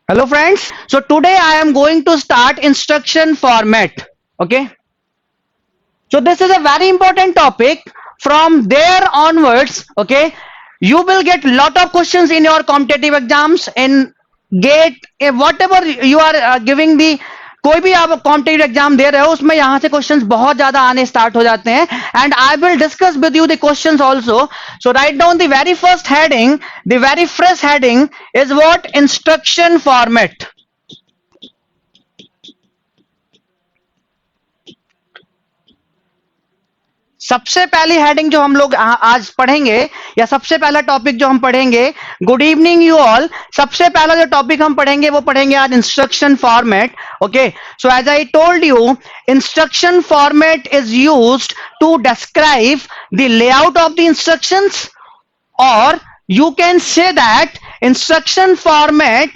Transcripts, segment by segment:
Hello friends. So today I am going to start instruction format. Okay. So this is a very important topic. From there onwards, okay, you will get lot of questions in your competitive exams in GATE, whatever you are giving the कोई भी आप competitive exam दे रहे हो उसमें यहाँ से questions बहुत ज्यादा आने स्टार्ट हो जाते हैं and I will discuss with you the questions also so write down the very first heading the very first heading is what instruction format सबसे पहली हेडिंग जो हम लोग आज पढ़ेंगे या सबसे पहला टॉपिक जो हम पढ़ेंगे गुड इवनिंग यू ऑल सबसे पहला जो टॉपिक हम पढ़ेंगे वो पढ़ेंगे आज instruction format okay so as I told you instruction format is used to describe the layout of the instructions or you can say that instruction format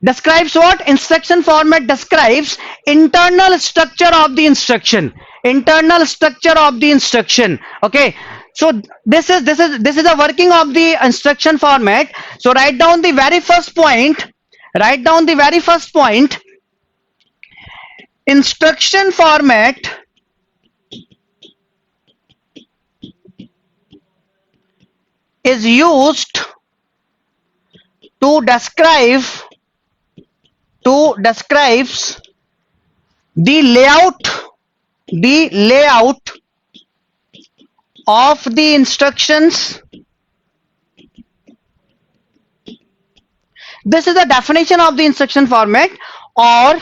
describes what instruction format describes internal structure of the instruction okay so this is a working of the instruction format so write down the very first point instruction format is used to describes the layout of the instructions. This is the definition of the instruction format, or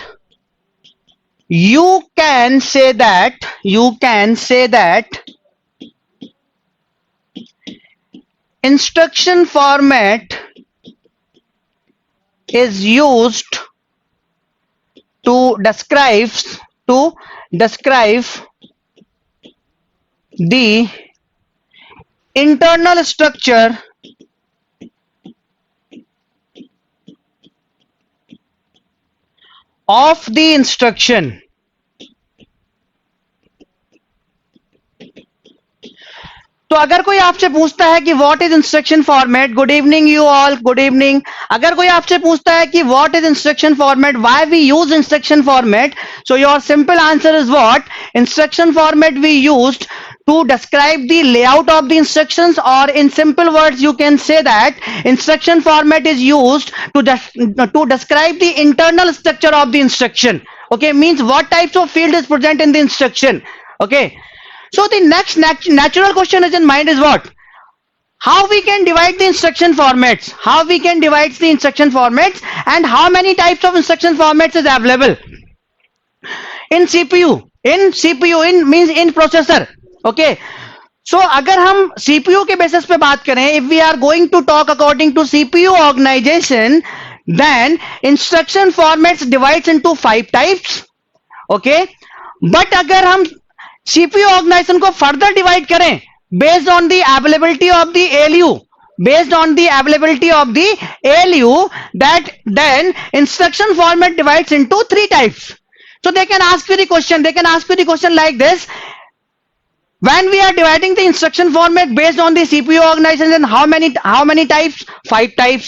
you can say that instruction format is used to describe the internal structure of the instruction. तो अगर कोई आपसे पूछता है कि what is instruction format good evening you all good evening अगर कोई आपसे पूछता है कि what is instruction format why we use instruction format so your simple answer is what instruction format we used to describe the layout of the instructions, or in simple words you can say that instruction format is used to describe the internal structure of the instruction. Okay, means what types of field is present in the instruction. Okay, so the next natural question is in mind is what? How we can divide the instruction formats? And how many types of instruction formats is available in CPU? In means in processor. Okay. So अगर हम CPU के basis पे बात करें, if we are going to talk according to CPU organization, then instruction formats divides into 5 types. Okay. But अगर हम CPU organization को further divide करें based on the availability of the ALU, that then instruction format divides into 3 types. So they can ask you the question like this: when we are dividing the instruction format based on the CPU organization, how many types? 5 types.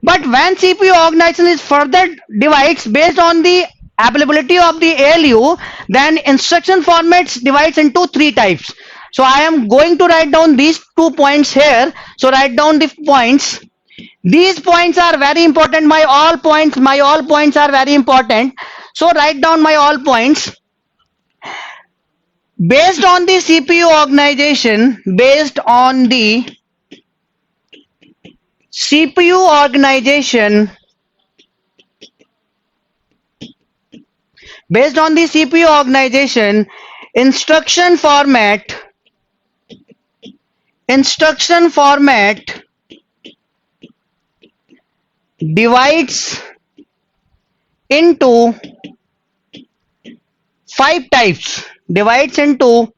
But when CPU organization is further divides based on the availability of the ALU, then instruction formats divides into 3 types. So I am going to write down these 2 points here. So write down the points. These points are very important. My all points are very important. So write down my all points. Based on the CPU organization, based on the CPU organization, instruction format divides into 5 types. Divides into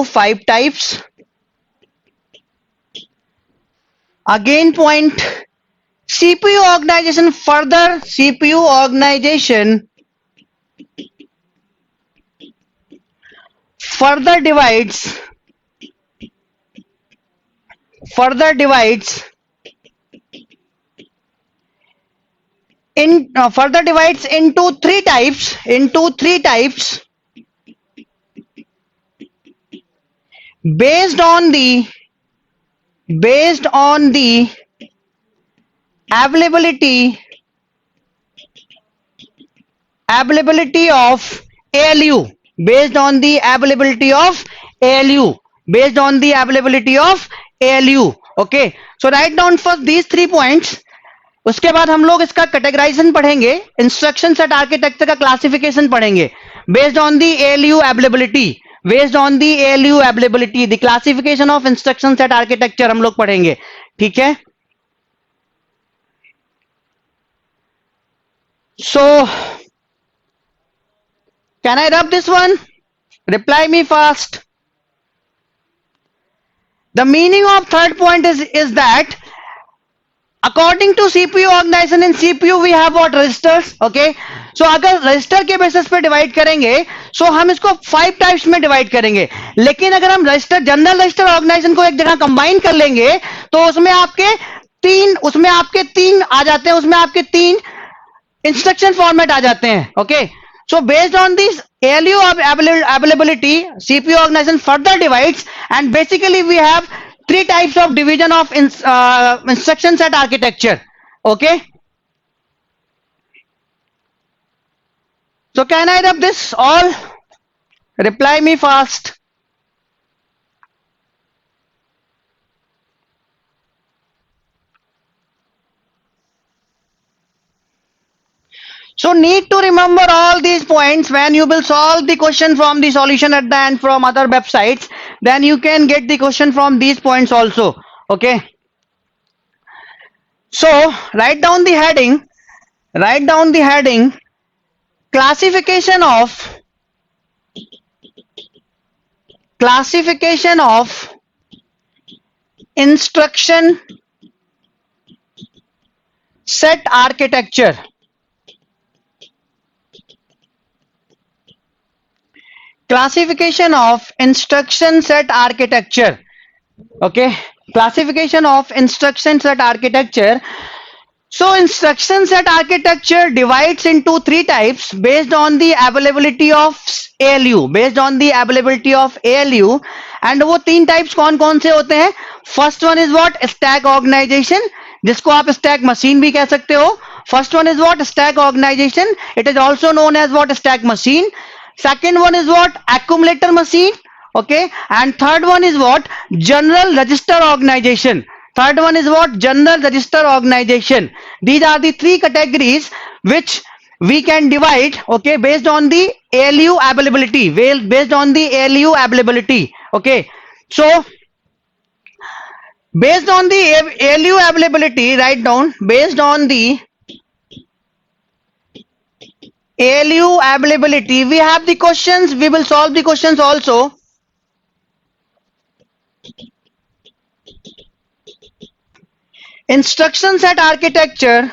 5 types. Again point, CPU organization further divides further divides into three types, based on the availability of ALU, based on the availability of ALU, okay. So write down first these 3 points. उसके बाद हम लोग इसका categorisation पढ़ेंगे, instruction set architecture का classification पढ़ेंगे based on the ALU availability, the classification of instruction set architecture हम लोग पढ़ेंगे, ठीक है. So can I rub this one? Reply me fast. The meaning of third point is that according to CPU organization, in CPU we have what? Registers, okay. So अगर register के basis पे divide करेंगे, सो हम इसको 5 types में divide करेंगे. लेकिन अगर हम रजिस्टर, जनरल रजिस्टर ऑर्गेनाइजेशन को एक जगह कंबाइन कर लेंगे तो उसमें आपके तीन आ जाते हैं, उसमें आपके 3 इंस्ट्रक्शन फॉर्मेट आ जाते हैं, okay. So based on this ALU availability, CPU organization further divides, and basically we have 3 types of division of instruction set architecture, okay. So can I rub this all? Reply me fast. So need to remember all these points when you will solve the question from the solution at the end from other websites. Then you can get the question from these points also, okay. So write down the heading, classification of instruction set architecture. Classification of instruction set architecture, okay. Classification of instruction set architecture. So instruction set architecture divides into 3 types based on the availability of ALU, and वो 3 types कौन कौन से होते हैं? First one is what? Stack organization, जिसको आप stack machine भी कह सकते हो. First one is what? Stack organization. It is also known as what? Stack machine. Second one is what? Accumulator machine, okay. And third one is what? General register organization. These are the 3 categories which we can divide, okay, based on the ALU availability, okay. So based on the ALU availability, write down, based on the ALU availability, we have the questions, we will solve the questions also. Instruction set architecture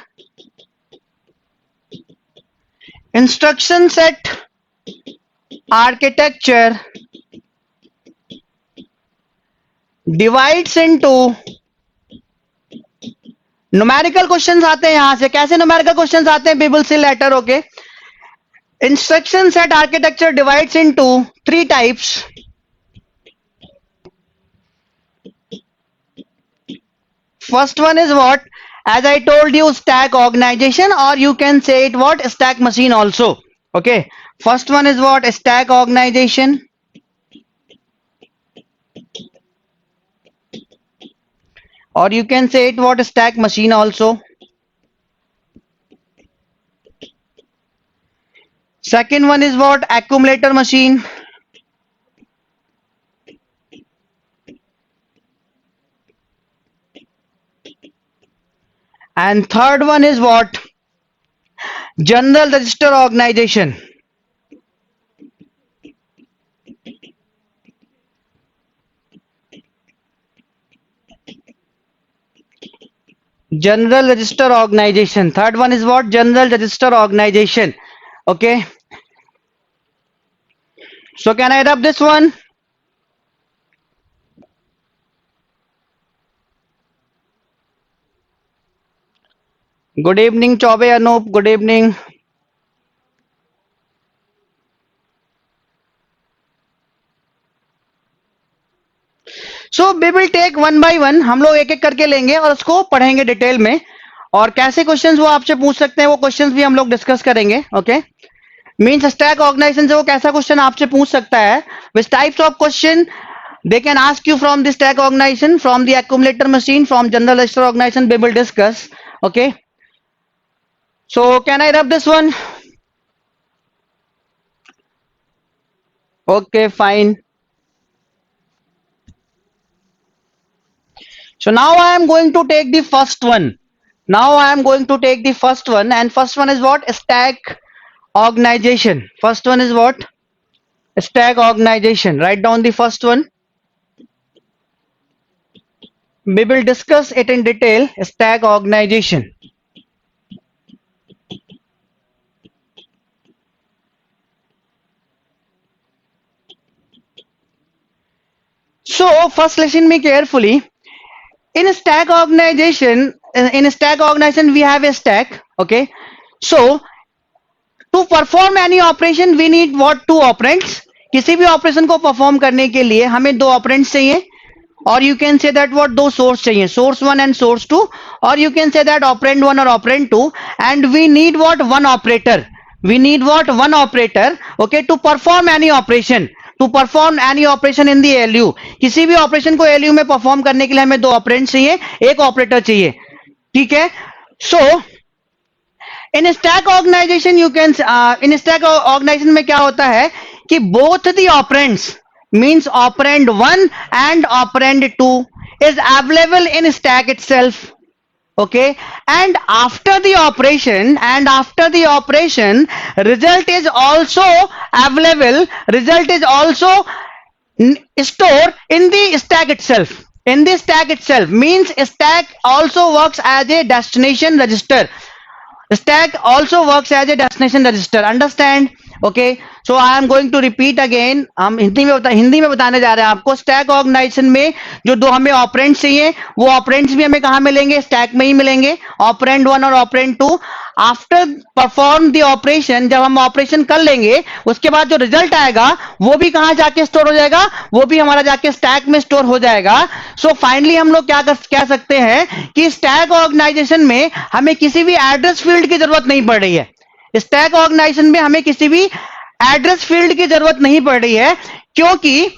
divides into numerical questions आते हैं. यहां से कैसे numerical questions आते हैं? We will see later, okay. Instruction set architecture divides into 3 types. First one is what? As I told you, stack organization, or you can say it what? Stack machine also, okay. First one is what? Stack organization. Or you can say it what? Stack machine also. Second one is what? Accumulator machine. And third one is what? General register organization. Third one is what? General register organization, okay. So can I rub this one? Good evening, Chobe Anup. Good evening. So we will take one by one. हम लोग एक एक करके लेंगे और उसको पढ़ेंगे detail में. और कैसे क्वेश्चंस वो आपसे पूछ सकते हैं वो क्वेश्चंस भी हम लोग डिस्कस करेंगे. ओके. मीन्स स्टैक ऑर्गेनाइजेशन से वो कैसा क्वेश्चन आपसे पूछ सकता है. Which types of question they can ask you from the stack organization, from the accumulator machine, from general register organization. We will discuss. Okay. So can I rub this one? Okay, fine. So now I am going to take the first one. Now I am going to take the first one, and first one is what? Stack organization. First one is what? Stack organization. Write down the first one. We will discuss it in detail. Stack organization. So first listen me carefully. In a stack organization, we have a stack. Okay. So to perform any operation we need what? Two operands. किसी भी operation को perform करने के लिए हमें दो operands चाहिए. और you can say that what? दो सोर्स चाहिए, source one and source two. और you can say that operand one और operand two. And we need what? One operator. We need what? One operator. Okay, to perform any operation. To perform any operation in the ALU. किसी भी operation को ALU में perform करने के लिए हमें दो ऑपरेंड चाहिए, एक ऑपरेटर चाहिए. ठीक है. So in stack organization you can, इन स्टैक ऑर्गेनाइजेशन में क्या होता है कि both the operands means operand one and operand two is available in stack itself. Okay, and after the operation result is also available, result is also stored in the stack itself. In the stack itself means stack also works as a destination register. Stack also works as a destination register. Understand? Okay, so I am going to repeat again. हम हिंदी में बताने जा रहे हैं आपको. Stack organization में जो दो हमें ऑपरेंड्स चाहिए वो ऑपरेंड्स भी हमें कहाँ मिलेंगे? स्टैक में ही मिलेंगे. ऑपरेंड वन और operand two. After perform the operation, जब हम ऑपरेशन कर लेंगे उसके बाद जो रिजल्ट आएगा वो भी कहाँ जाके स्टोर हो जाएगा? वो भी हमारा जाके स्टैक में स्टोर हो जाएगा. सो फाइनली हम लोग क्या कह सकते हैं कि स्टैक ऑर्गेनाइजेशन में हमें किसी भी एड्रेस फील्ड की जरूरत नहीं पड़ रही है. स्टैक ऑर्गेनाइजेशन में हमें किसी भी एड्रेस फील्ड की जरूरत नहीं पड़ रही है, क्योंकि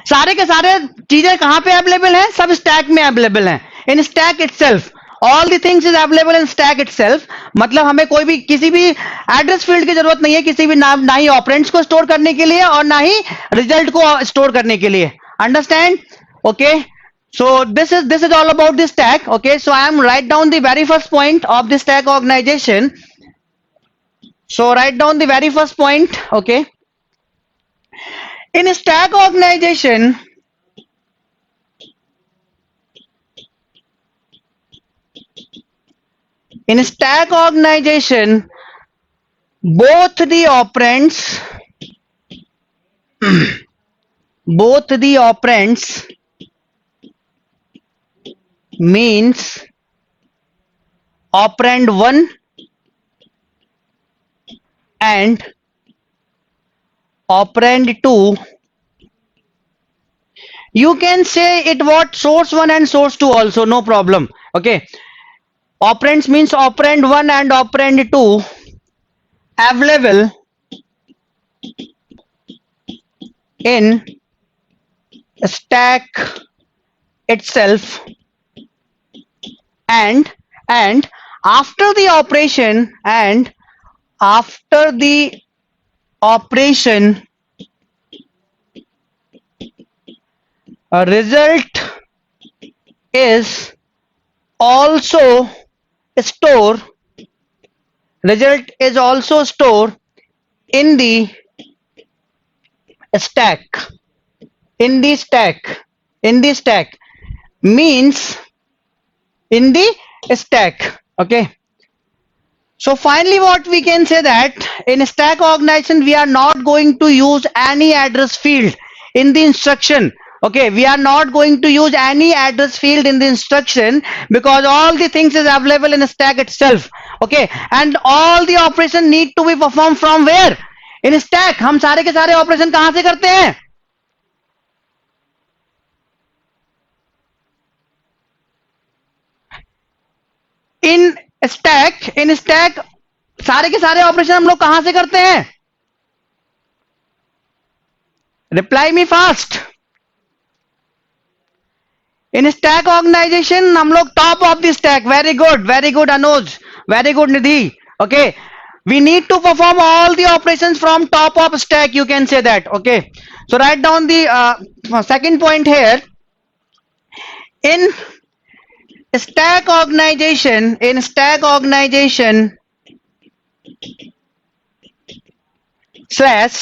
सारे के सारे चीजें कहां पे अवेलेबल हैं? सब स्टैक में अवेलेबल हैं. In stack itself all the things is available in stack itself. मतलब हमें कोई भी किसी भी एड्रेस फील्ड की जरूरत नहीं है, किसी भी ना ही ऑपरेंड्स को स्टोर करने के लिए और ना ही रिजल्ट को स्टोर करने के लिए. Understand? Okay. So this is all about the stack. Okay, so I am write down the very first point of the stack organization. So write down the very first point. Okay, in a stack organization, both the operands means operand 1 and operand 2. You can say it what? Source 1 and source 2 also, no problem. Okay, operands means operand 1 and operand 2 available in stack itself, and after the operation a result is also stored in the stack. Means in the stack. Okay, so finally what we can say that in stack organization we are not going to use any address field in the instruction. Okay, we are not going to use any address field in the instruction because all the things is available in stack itself. Okay, and all the operation need to be performed from where? In stack. हम सारे के सारे operation कहां से करते हैं? In stack सारे के सारे ऑपरेशन हम लोग कहां से करते हैं? Reply me fast. In stack organization हम लोग top of the stack. Very good Anuj, very good Nidhi. Okay, we need to perform all the operations from top of stack, you can say that. Okay, so write down the second point here. In stack organization slash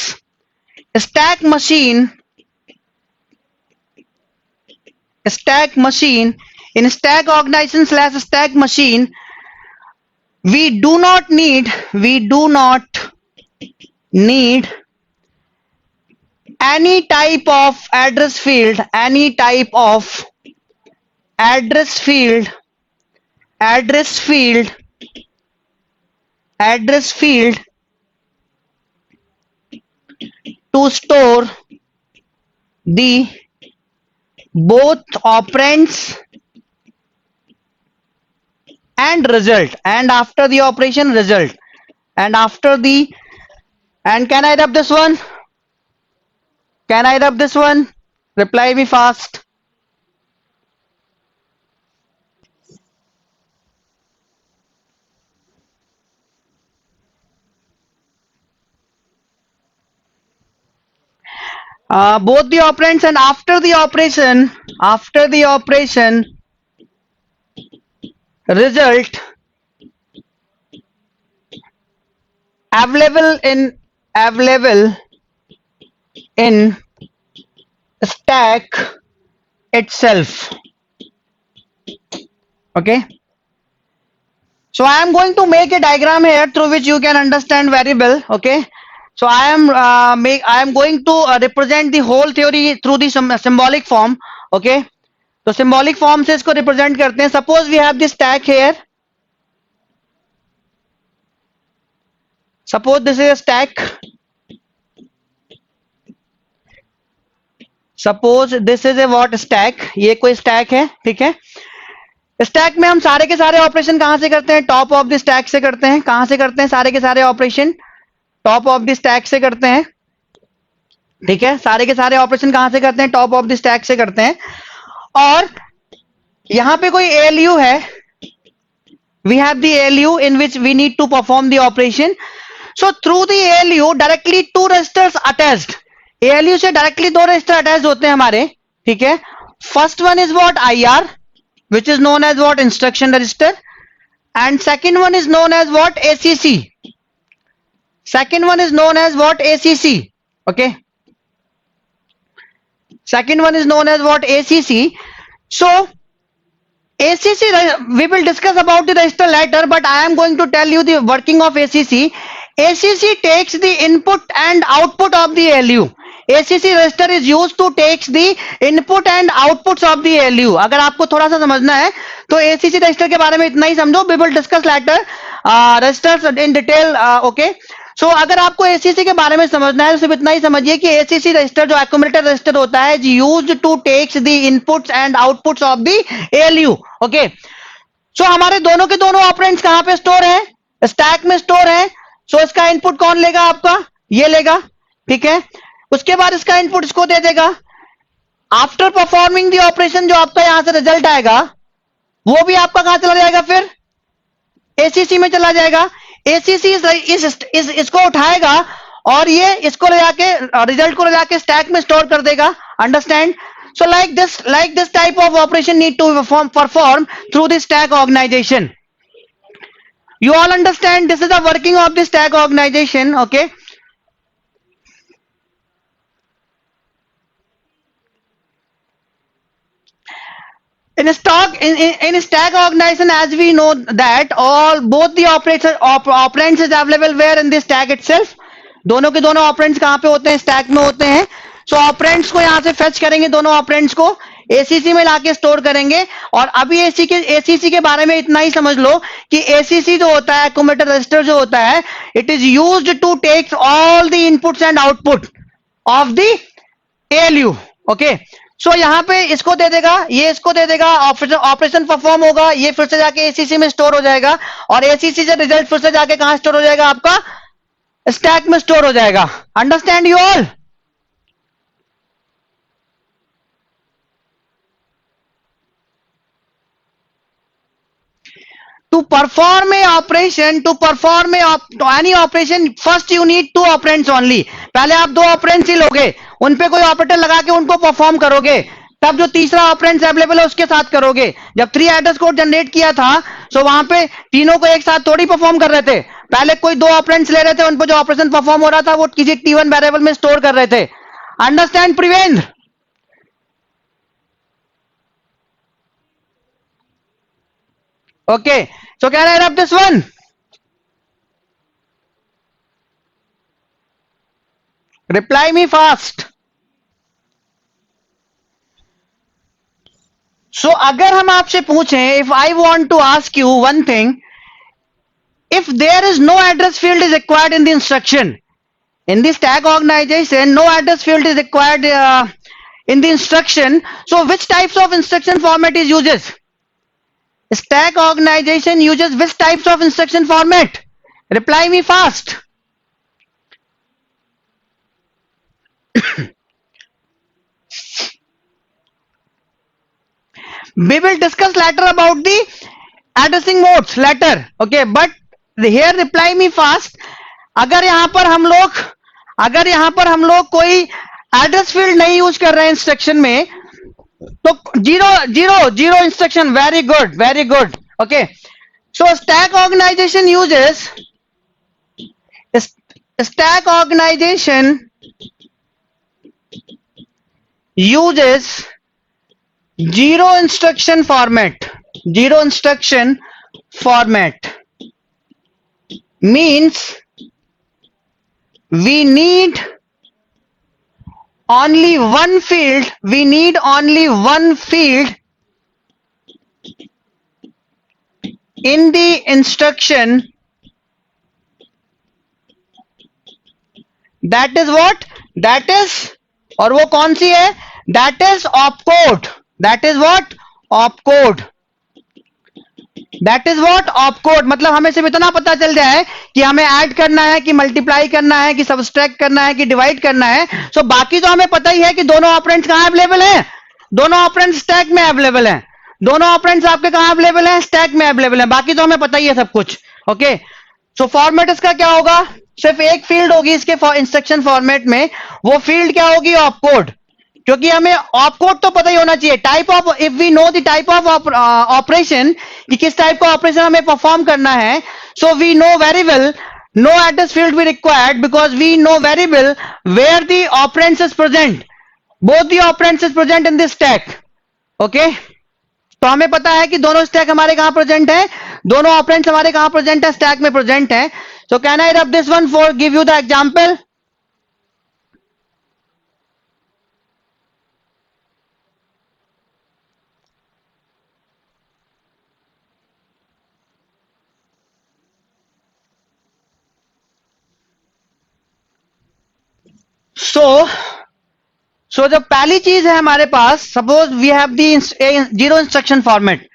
stack machine in stack organization slash stack machine, we do not need any type of address field to store the both operands and result, and after the operation result, and after the, and can I rub this one? Reply me fast. Both the operands and after the operation result available in stack itself. Okay, so I am going to make a diagram here through which you can understand very well. Okay, so I am going to represent the whole theory through the symbolic form. Okay, तो symbolic form से इसको represent करते हैं. Suppose we have this stack here. Suppose this is a stack. Suppose this is a what stack. ये कोई stack है, ठीक है. स्टैक में हम सारे के सारे ऑपरेशन कहां से करते हैं? टॉप ऑफ द स्टैक से करते हैं. कहां से करते हैं सारे के सारे operation? Top of the stack से करते हैं. ठीक है, सारे के सारे ऑपरेशन कहां से करते हैं? टॉप ऑफ द स्टैक से करते हैं. और यहां पे कोई एएलयू है. We have the ALU in which we need to perform the operation. So through the ALU directly two registers attached. ALU से डायरेक्टली दो रजिस्टर अटैच होते हैं हमारे. ठीक है, first one is what? IR, which is known as what? Instruction register. And second one is known as what? ACC. Second one is known as what? ACC. Okay, second one is known as what? ACC. So ACC, we will discuss about the register later, but I am going to tell you the working of ACC. ACC takes the input and output of the ALU. ACC register is used to takes the input and outputs of the ALU. अगर आपको थोड़ा सा समझना है तो ACC register के बारे में इतना ही समझो. We will discuss later registers in detail. Okay, so अगर आपको ACC के बारे में समझना है तो सिर्फ इतना ही समझिए कि ACC register जो accumulator register होता है is used to takes the inputs and outputs of the ALU. Okay, so हमारे दोनों के दोनों ऑपरेंड्स कहां पे स्टोर है? स्टैक में स्टोर है. सो इसका इनपुट कौन लेगा? आपका ये लेगा. ठीक है, उसके बाद इसका इनपुट इसको दे देगा. आफ्टर परफॉर्मिंग द ऑपरेशन जो आपका यहां से रिजल्ट आएगा वो भी आपका कहां चला जाएगा? फिर एसीसी में चला जाएगा. एसीसी इसको उठाएगा और ये इसको ले जाके रिजल्ट को ले जाके स्टैक में स्टोर कर देगा. Understand? So like this type of operation need to perform through the stack organization. You all understand? This is the working of the stack organization. Okay. In stack organization, as we know that both the operands is available where? In the stack itself. दोनों के दोनों operands कहां पे होते हैं? Stack में होते हैं. सो ऑपरेंड्स को यहां से फेच करेंगे, दोनों ऑपरेंड्स को एसीसी में लाके स्टोर करेंगे। और अभी एसीसी के बारे में इतना ही समझ लो कि एसीसी जो होता है, एक्यूमुलेटर रजिस्टर जो होता है, it is used to take all the inputs and output of the ALU. Okay, so यहां पे इसको दे देगा, ये इसको दे देगा, ऑपरेशन परफॉर्म होगा, ये फिर से जाके एसीसी में स्टोर हो जाएगा, और एसीसी से रिजल्ट फिर से जाके कहां स्टोर हो जाएगा, आपका स्टैक में स्टोर हो जाएगा। Understand you all? To perform a operation, to perform any operation, first you need two operands only. पहले आप दो ऑपरेंड्स ही लोगे, उन पे कोई ऑपरेटर लगा के उनको परफॉर्म करोगे, तब जो तीसरा ऑपरेंड्स अवेलेबल है उसके साथ करोगे। जब 3 एड्रेस कोड जनरेट किया था, तो वहां पे तीनों को एक साथ थोड़ी परफॉर्म कर रहे थे, पहले कोई दो ऑपरेंड्स ले रहे थे, उन पर जो ऑपरेशन परफॉर्म हो रहा था वो किसी T1 वेरिएबल में स्टोर कर रहे थे। Understand प्रिवेंद्र? Okay, so can I wrap this one? Reply me fast. So अगर हम आपसे पूछें, if I want to ask you one thing, if there is no address field is required in the instruction, in the stack organization, no address field is required in the instruction, so which types of instruction format is uses? Stack organization uses which types of instruction format? Reply me fast. We will discuss later about the addressing modes later. Okay, but here reply me fast. अगर यहां पर हम लोग कोई address field नहीं use कर रहे हैं इंस्ट्रक्शन में, तो zero instruction. Very good. Okay, so stack organization uses zero instruction format means we need only one field in the instruction, that is what, that is, और वो कौन सी है, that is opcode, that is what, opcode, that is what, opcode। मतलब हमें सिर्फ इतना पता चल जाए कि हमें ऐड करना है, कि मल्टीप्लाई करना है, कि सबट्रैक्ट करना है, कि डिवाइड करना है। सो बाकी तो हमें पता ही है कि दोनों ऑपरेंड्स कहां अवेलेबल हैं, दोनों ऑपरेंड्स स्टैक में अवेलेबल हैं, दोनों ऑपरेंड्स आपके कहां अवेलेबल हैं, स्टैक में अवेलेबल हैं, बाकी तो हमें पता ही है सब कुछ। ओके, सो फॉर्मेट इसका क्या होगा, सिर्फ एक फील्ड होगी इसके इंस्ट्रक्शन फॉर्मेट में, वो फील्ड क्या होगी, ऑपकोड। क्योंकि हमें ऑपकोड तो पता ही होना चाहिए, type of, if we know the type of operation, कि किस टाइप का ऑपरेशन हमें परफॉर्म करना है, so we know very well no address field be required, because we know very well where the operands is present, both the operands is present in this stack। okay, तो हमें पता है कि दोनों stack हमारे कहां प्रेजेंट है, दोनों ऑपरेंड्स हमारे कहां प्रेजेंट है, स्टैक में प्रेजेंट है। सो can I rub this one for give you the example. So जब पहली चीज है हमारे पास, suppose we have the zero instruction format.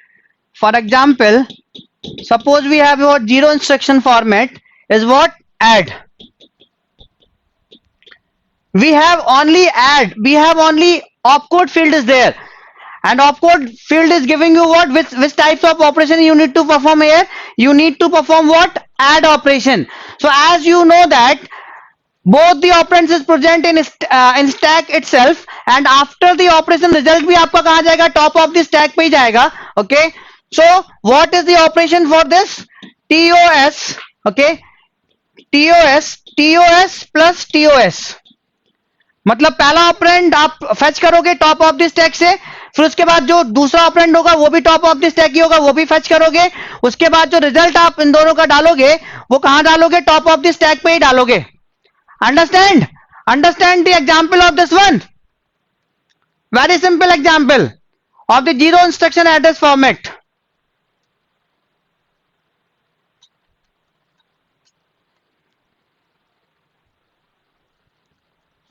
For example, suppose we have what zero instruction format is what, add। we have only opcode field is there, and opcode field is giving you what, which types of operation you need to perform here, you need to perform what, add operation। so as you know that both the operands is present in stack itself, and after the operation result भी आपका कहां जाएगा, top of the stack पे ही जाएगा। okay, so what is the operation for this, TOS। okay, TOS plus TOS, मतलब पहला operand आप fetch करोगे टॉप ऑफ द स्टैक से, फिर उसके बाद जो दूसरा ऑपरेंड होगा वो भी टॉप ऑफ द स्टैक ही होगा, वो भी फेच करोगे, उसके बाद जो रिजल्ट आप इन दोनों का डालोगे वो कहां डालोगे, टॉप ऑफ द स्टैक पे ही डालोगे। Understand? Understand the example of this one. Very simple example of the zero instruction address format.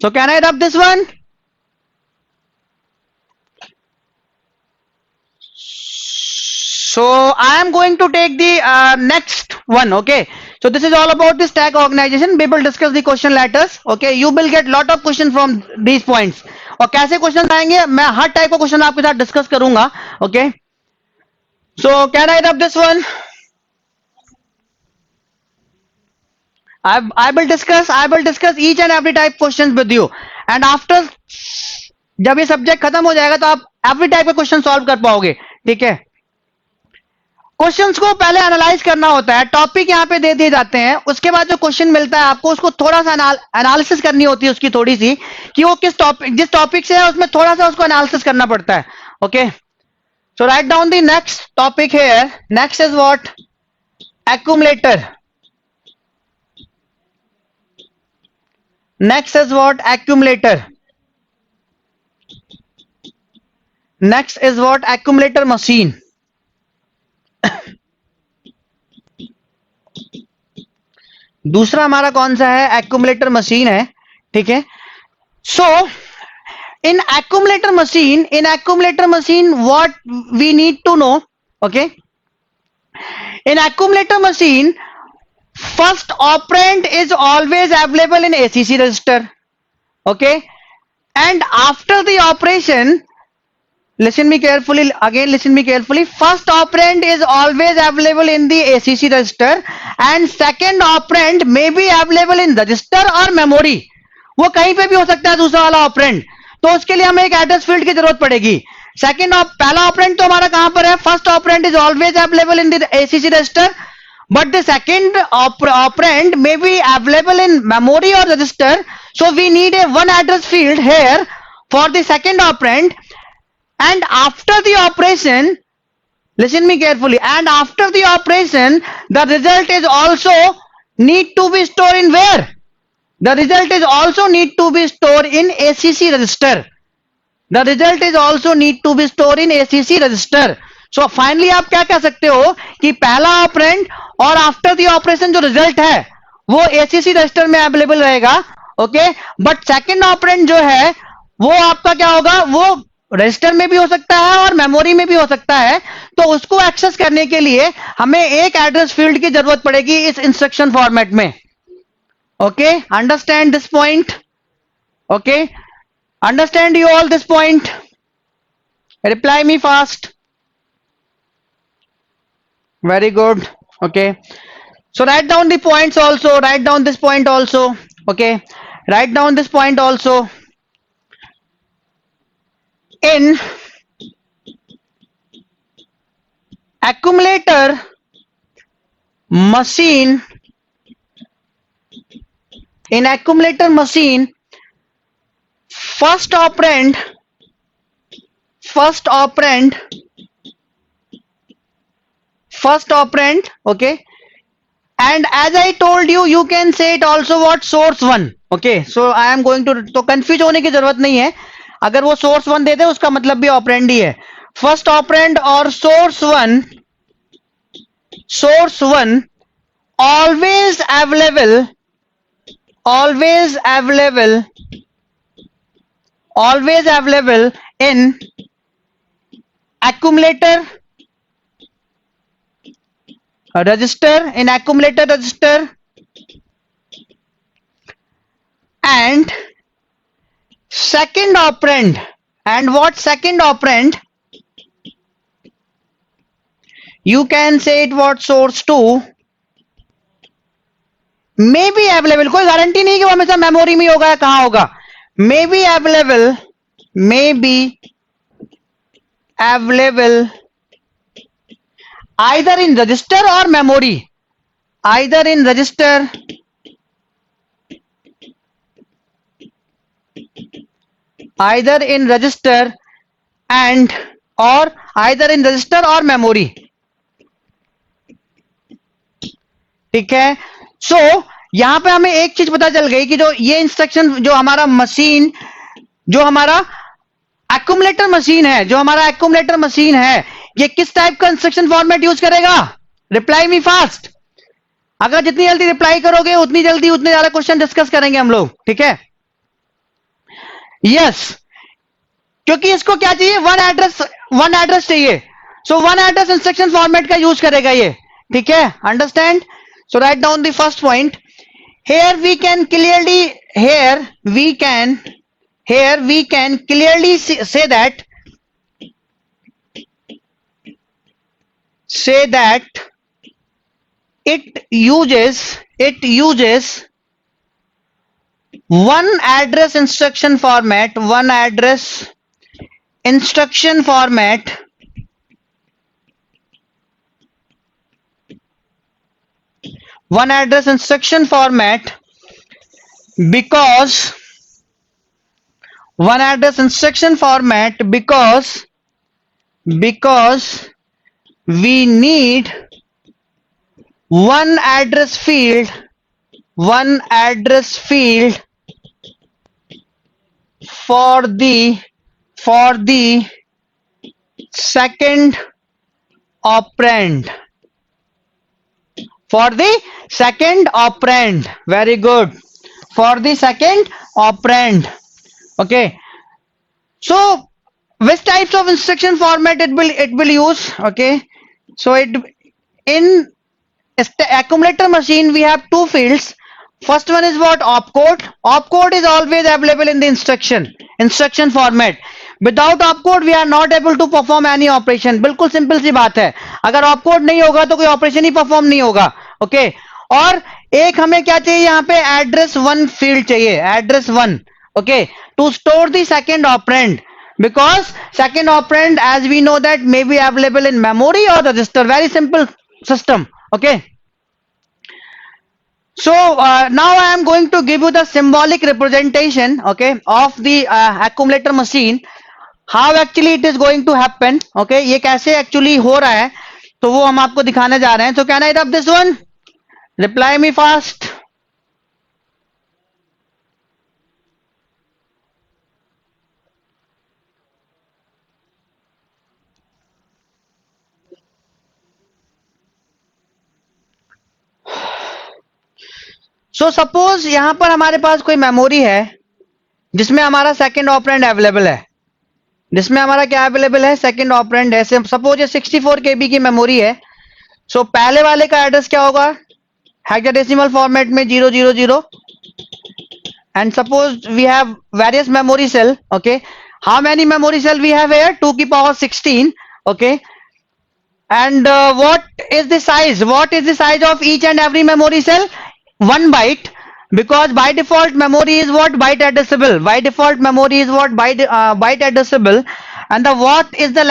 So can I rub this one? So I am going to take the next one. Okay, so this is all about the stack organization. We will discuss the question letters. Okay, you will get lot of question from these points. और कैसे question आएंगे, मैं हर type का question आपके साथ discuss करूंगा. Okay, so can I rub this one? I will discuss each and every type questions with you, and after जब ये सब्जेक्ट खत्म हो जाएगा तो आप एवरी टाइप का क्वेश्चन सॉल्व कर पाओगे. ठीक है, क्वेश्चंस को पहले एनालाइज करना होता है. टॉपिक यहाँ पे दे दिए जाते हैं, उसके बाद जो क्वेश्चन मिलता है आपको उसको थोड़ा सा एनालिसिस करनी होती है उसकी थोड़ी सी, कि वो किस टॉपिक, जिस टॉपिक से है उसमें थोड़ा सा उसको एनालिसिस करना पड़ता है. Okay, so write down the next topic here. Next is what? Accumulator. Next is what? Accumulator. Next is what? Accumulator machine. दूसरा हमारा कौन सा है? Accumulator machine है. ठीक है, so in accumulator machine what we need to know? Okay, in accumulator machine first operand is always available in ACC register. Okay, and after the operation, listen me carefully, again listen me carefully, first operand is always available in the ACC register and second operand may be available in register or memory. वो कहीं पे भी हो सकता है दूसरा वाला operand. तो उसके लिए हमें एक एड्रेस फील्ड की जरूरत पड़ेगी. पहला ऑपरेंड तो हमारा कहां पर है? First operand is always available in the ACC register, but the second operand may be available in memory or register, so we need a one address field here for the second operand. And after the operation, listen me carefully, and after the operation the result is also need to be stored in where? The result is also need to be stored in ACC register. The result is also need to be stored in ACC register. So finally आप क्या कह सकते हो कि पहला operand और after the operation जो result है वो ACC रजिस्टर में अवेलेबल रहेगा. ओके, बट सेकंड ऑपरेंड जो है वो आपका क्या होगा? वो रजिस्टर में भी हो सकता है और मेमोरी में भी हो सकता है. तो उसको एक्सेस करने के लिए हमें एक एड्रेस फील्ड की जरूरत पड़ेगी इस इंस्ट्रक्शन फॉर्मेट में. Okay, understand this point? Okay, understand you all this point? Reply me fast. Very good. Okay, so write down the points also, write down this point also. Okay, write down this point also. In accumulator machine, in accumulator machine first operand, okay, and as I told you, you can say it also what? Source 1. okay, so I am going to, तो confuse होने की जरूरत नहीं है. अगर वो source 1 दे दे उसका मतलब भी ऑपरेंड ही है. फर्स्ट ऑपरेंड और source 1 always available in accumulator register, in accumulator register, and second operand. And what second operand? You can say it what? Source 2 may be available. कोई गारंटी नहीं कि वो हमेशा मेमोरी में होगा या कहां होगा. may be available either in register or memory, either in register and or either in register or memory. ठीक है, so यहां पे हमें एक चीज पता चल गई कि जो ये इंस्ट्रक्शन, जो हमारा मशीन, जो हमारा एक्यूमुलेटर मशीन है, जो हमारा एक्यूमुलेटर मशीन है, ये किस टाइप का इंस्ट्रक्शन फॉर्मेट यूज करेगा? Reply me fast. अगर जितनी जल्दी रिप्लाई करोगे उतनी जल्दी उतने ज्यादा क्वेश्चन डिस्कस करेंगे हम लोग, ठीक है? यस, क्योंकि इसको क्या चाहिए? वन एड्रेस चाहिए। So one address instruction format का यूज करेगा ये, ठीक है? Understand? So write down the first point. here we can clearly here we can clearly say that it uses one address instruction format, one address instruction format because one address instruction format because we need one address field for the second operand. For the second operand, very good. For the second operand, okay. So which types of instruction format it will use? Okay, so it in accumulator machine we have two fields. First one is what? Opcode. Opcode is always available in the instruction format. Without opcode we are not able to perform any operation. बिल्कुल simple सी बात है, अगर opcode नहीं होगा तो कोई operation ही perform नहीं होगा, ओके। और एक हमें क्या चाहिए यहाँ पे? एड्रेस वन फील्ड चाहिए, address one, okay, to store the second operand, because second operand as we know that may be available in memory or register. Very simple system, okay. So now I am going to give you the symbolic representation, okay, of the accumulator machine, how actually it is going to happen, okay. ये कैसे actually हो रहा है तो वो हम आपको दिखाने जा रहे हैं. So can I rub this one? Reply me fast. So suppose यहां पर हमारे पास कोई मेमोरी है जिसमें हमारा सेकंड ऑपरेंड अवेलेबल है, जिसमें हमारा क्या अवेलेबल है? सेकंड ऑपरेंड है. सपोज ये 64 KB की मेमोरी है. सो पहले वाले का एड्रेस क्या होगा? हेक्साडेसिमल फॉर्मेट में 000. And suppose we have various memory cell, okay. How many memory cell we have here? 2 की power 16, okay. And what is the size of each and every memory cell? 1 byte, because by default memory is what? Byte addressable. By default memory is what? Byte addressable. And the what is the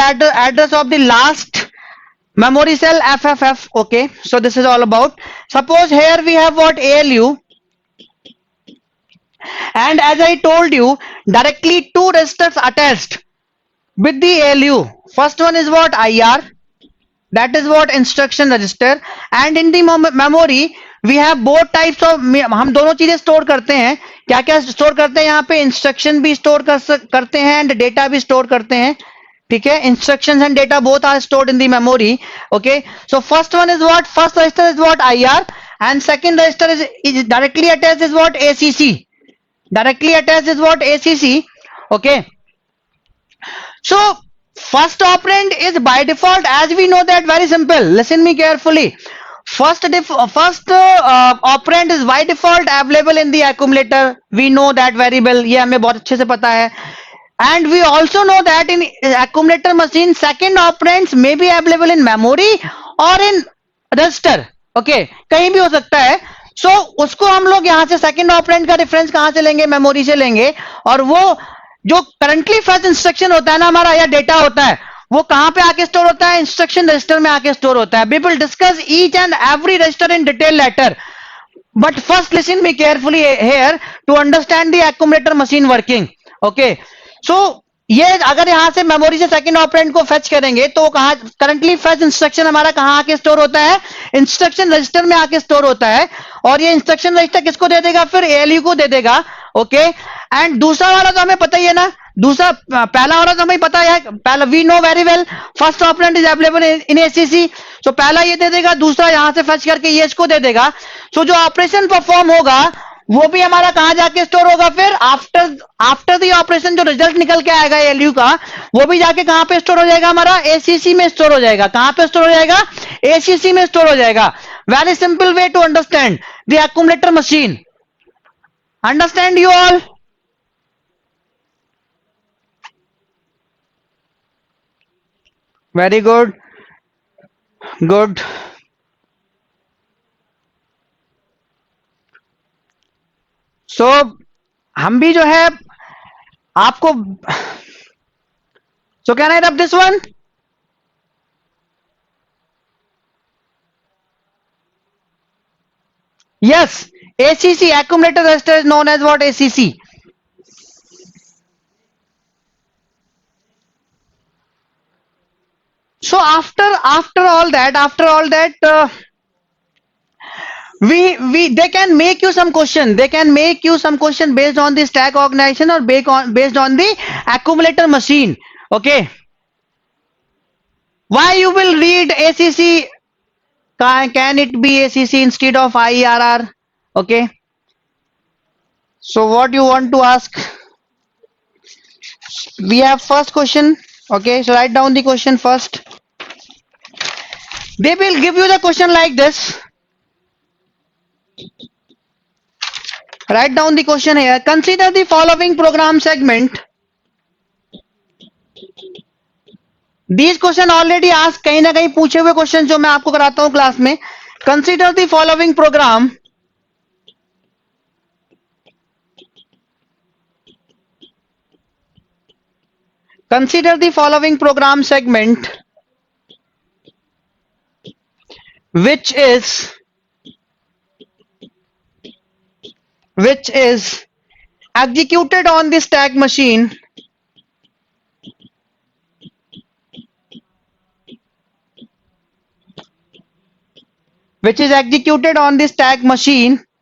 address of the last memory cell? FFF, okay. So this is all about. Suppose here we have what? ALU, and as I told you, directly two registers attached with the ALU. First one is what? IR, that is what? Instruction register. And in the memory we have both types of, हम दोनों चीजें store करते हैं. क्या क्या store करते हैं यहाँ पे? इंस्ट्रक्शन भी स्टोर करते हैं एंड डेटा भी स्टोर करते हैं, ठीक है. Instructions and data both are stored in the memory, okay. So first one is what? First register is what? IR, and second register is directly attached is what? ACC. Directly attached is what? ACC, okay. So first operand is by default, as we know that, very simple. Listen me carefully. First operand is by default available in the accumulator. We know that very well. ये हमें बहुत अच्छे से पता है. And we also know that in accumulator machine second operands may be available in memory or in register, okay. कहीं भी हो सकता है. सो उसको हम लोग यहां से सेकंड ऑपरेंड का डिफरेंस कहां से लेंगे? मेमोरी से लेंगे. और वो जो करंटली फर्स्ट इंस्ट्रक्शन होता है ना हमारा, या डेटा होता है, वो कहां पे आके स्टोर होता है? इंस्ट्रक्शन रजिस्टर में आके स्टोर होता है. We will discuss each and every register in detail later, but first listen me carefully here to understand the accumulator machine working, okay. So ये अगर यहां से मेमोरी से सेकंड ऑपरेंड को फेच करेंगे तो कहां करंटली फेच इंस्ट्रक्शन हमारा कहां आके स्टोर होता है, इंस्ट्रक्शन रजिस्टर में आके स्टोर होता है, और ये इंस्ट्रक्शन रजिस्टर किसको दे देगा, फिर एएलयू को दे देगा। ओके, एंड दूसरा वाला तो हमें पता ही है ना, दूसरा पहला वाला तो हमें पता है, पहला we know very well first operand is available in ACC, तो पहला ये दे देगा, दूसरा यहां से फेच करके ये इसको दे देगा। सो जो ऑपरेशन परफॉर्म होगा वो भी हमारा कहां जाके स्टोर होगा, फिर आफ्टर आफ्टर द ऑपरेशन जो रिजल्ट निकल के आएगा एलयू का, वो भी जाके कहां पे स्टोर हो जाएगा, हमारा एसीसी में स्टोर हो जाएगा। कहां पे स्टोर हो जाएगा, एसीसी में स्टोर हो जाएगा। Very simple way to understand the accumulator machine. Understand you all? Very good, good. So हम भी जो है आपको, so can I rub this one? Yes, ACC, accumulator resistor, is known as what? ACC. So after all that, they can make you some question. They can make you some question based on the stack organization or based on the accumulator machine. Okay. Why you will read ACC? Can it be ACC instead of IRR? Okay. So what you want to ask? We have first question. Okay. So write down the question first. They will give you the question like this. Write down the question here. Consider the following program segment. These question already asked, कहीं ना कहीं पूछे हुए question जो मैं आपको कराता हूं क्लास में. Consider the following program. Consider the following program segment, which is executed on the stack machine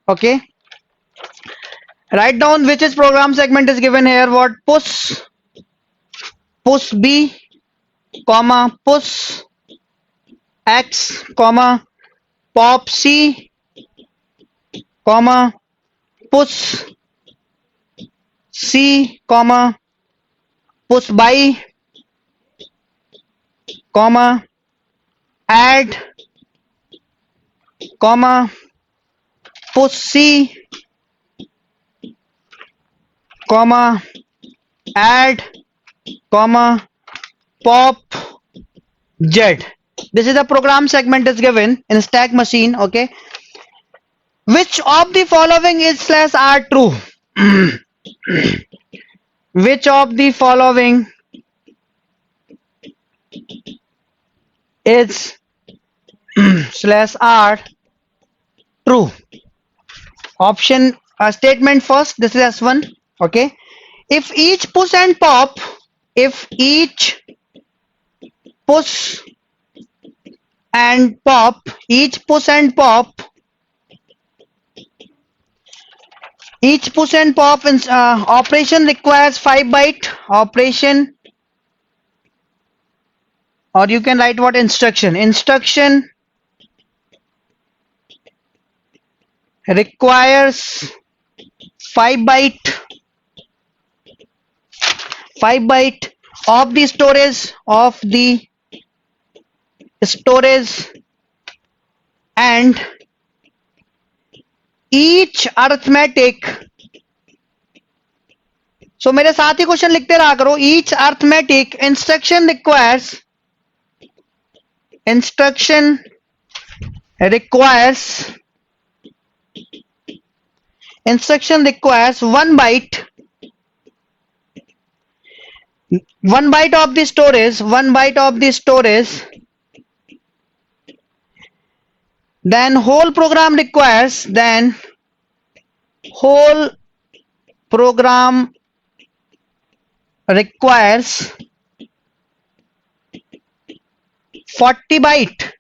okay. Write down which is program segment is given here. What? Push B comma push X comma pop C comma push C comma push by comma add comma push C comma add comma pop Z. This is a program segment is given in stack machine. Okay, which of the following is /r true? Which of the following is /r true? Option statement first. This is S1. Okay, if each push and pop, if each push and pop, operation requires 5 byte operation, or you can write what? Instruction requires 5 byte of the storage and each arithmetic. So मेरे साथ ही question लिखते रहा करो. Each arithmetic instruction requires 1 byte. 1 byte of the storage. Then whole program requires requires 40 byte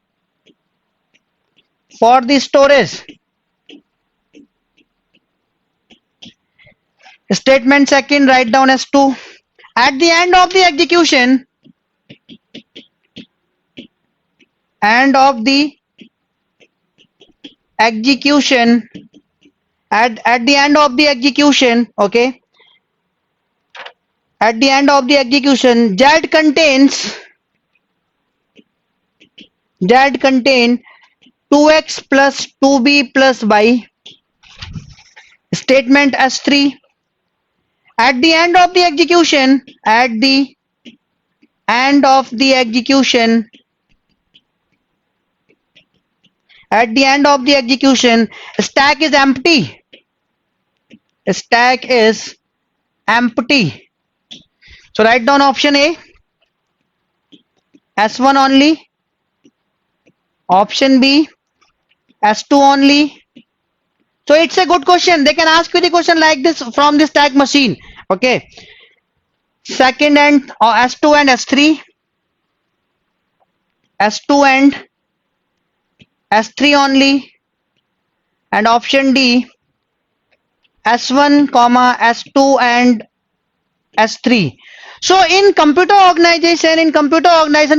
for the storage. Statement second, write down as 2. At the end of the execution, at the end of the execution, okay, at the end of the execution, Z contains 2x plus 2b plus y. Statement S3. At the end of the execution, stack is empty. Stack is empty. So write down option A, S1 only. Option B, S2 only. So it's a good question. They can ask you the question like this from the stack machine. Okay. Second and S2 and S3. S2 and S3 only. And option D, S1, S2 and S3. So in computer organization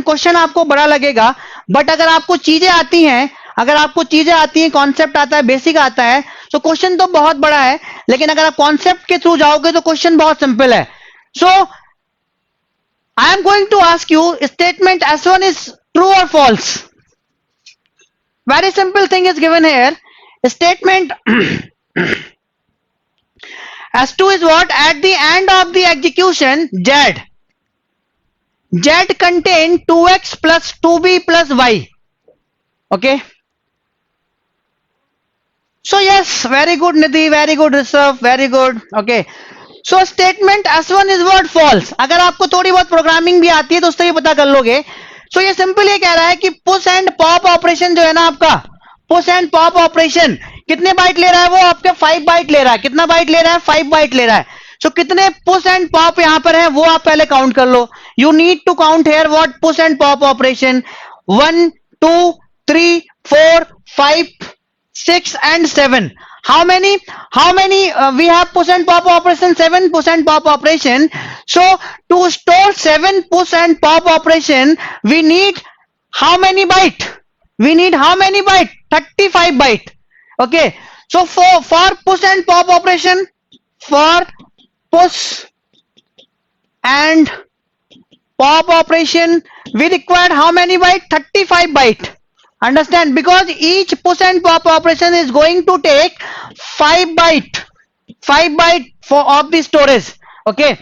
question आपको बड़ा लगेगा, but अगर आपको चीजें आती हैं, concept आता है, बेसिक आता है, तो क्वेश्चन तो बहुत बड़ा है, लेकिन अगर आप कॉन्सेप्ट के थ्रू जाओगे तो क्वेश्चन बहुत सिंपल है. So I am going to ask you, statement S1 is true और false. Very simple thing is given here. Statement S2 is what? At the end of the execution, Z contain 2x plus 2b plus y. Okay. So yes, very good Nidhi, very good Rishabh, very good. Okay. So statement S1 is what? False. अगर आपको थोड़ी बहुत programming भी आती है तो उससे भी पता कर लोगे. So ये सिंपल ये कह रहा है कि पुश एंड पॉप ऑपरेशन जो है ना आपका, पुश एंड पॉप ऑपरेशन कितने बाइट ले रहा है? वो आपके 5 बाइट ले रहा है. कितना बाइट ले रहा है? 5 बाइट ले रहा है. सो कितने पुश एंड पॉप यहां पर है वो आप पहले काउंट कर लो. You need to count here what push and pop operation. 1 2 3 4 5 6 and 7. How many we have push and pop operation? 7 push and pop operation. So to store 7 push and pop operation, we need how many byte? 35 byte. Okay. So for push and pop operation, for push and pop operation, we require how many byte? 35 byte. Understand? Because each push and pop operation is going to take 5 byte for of the storage. Okay.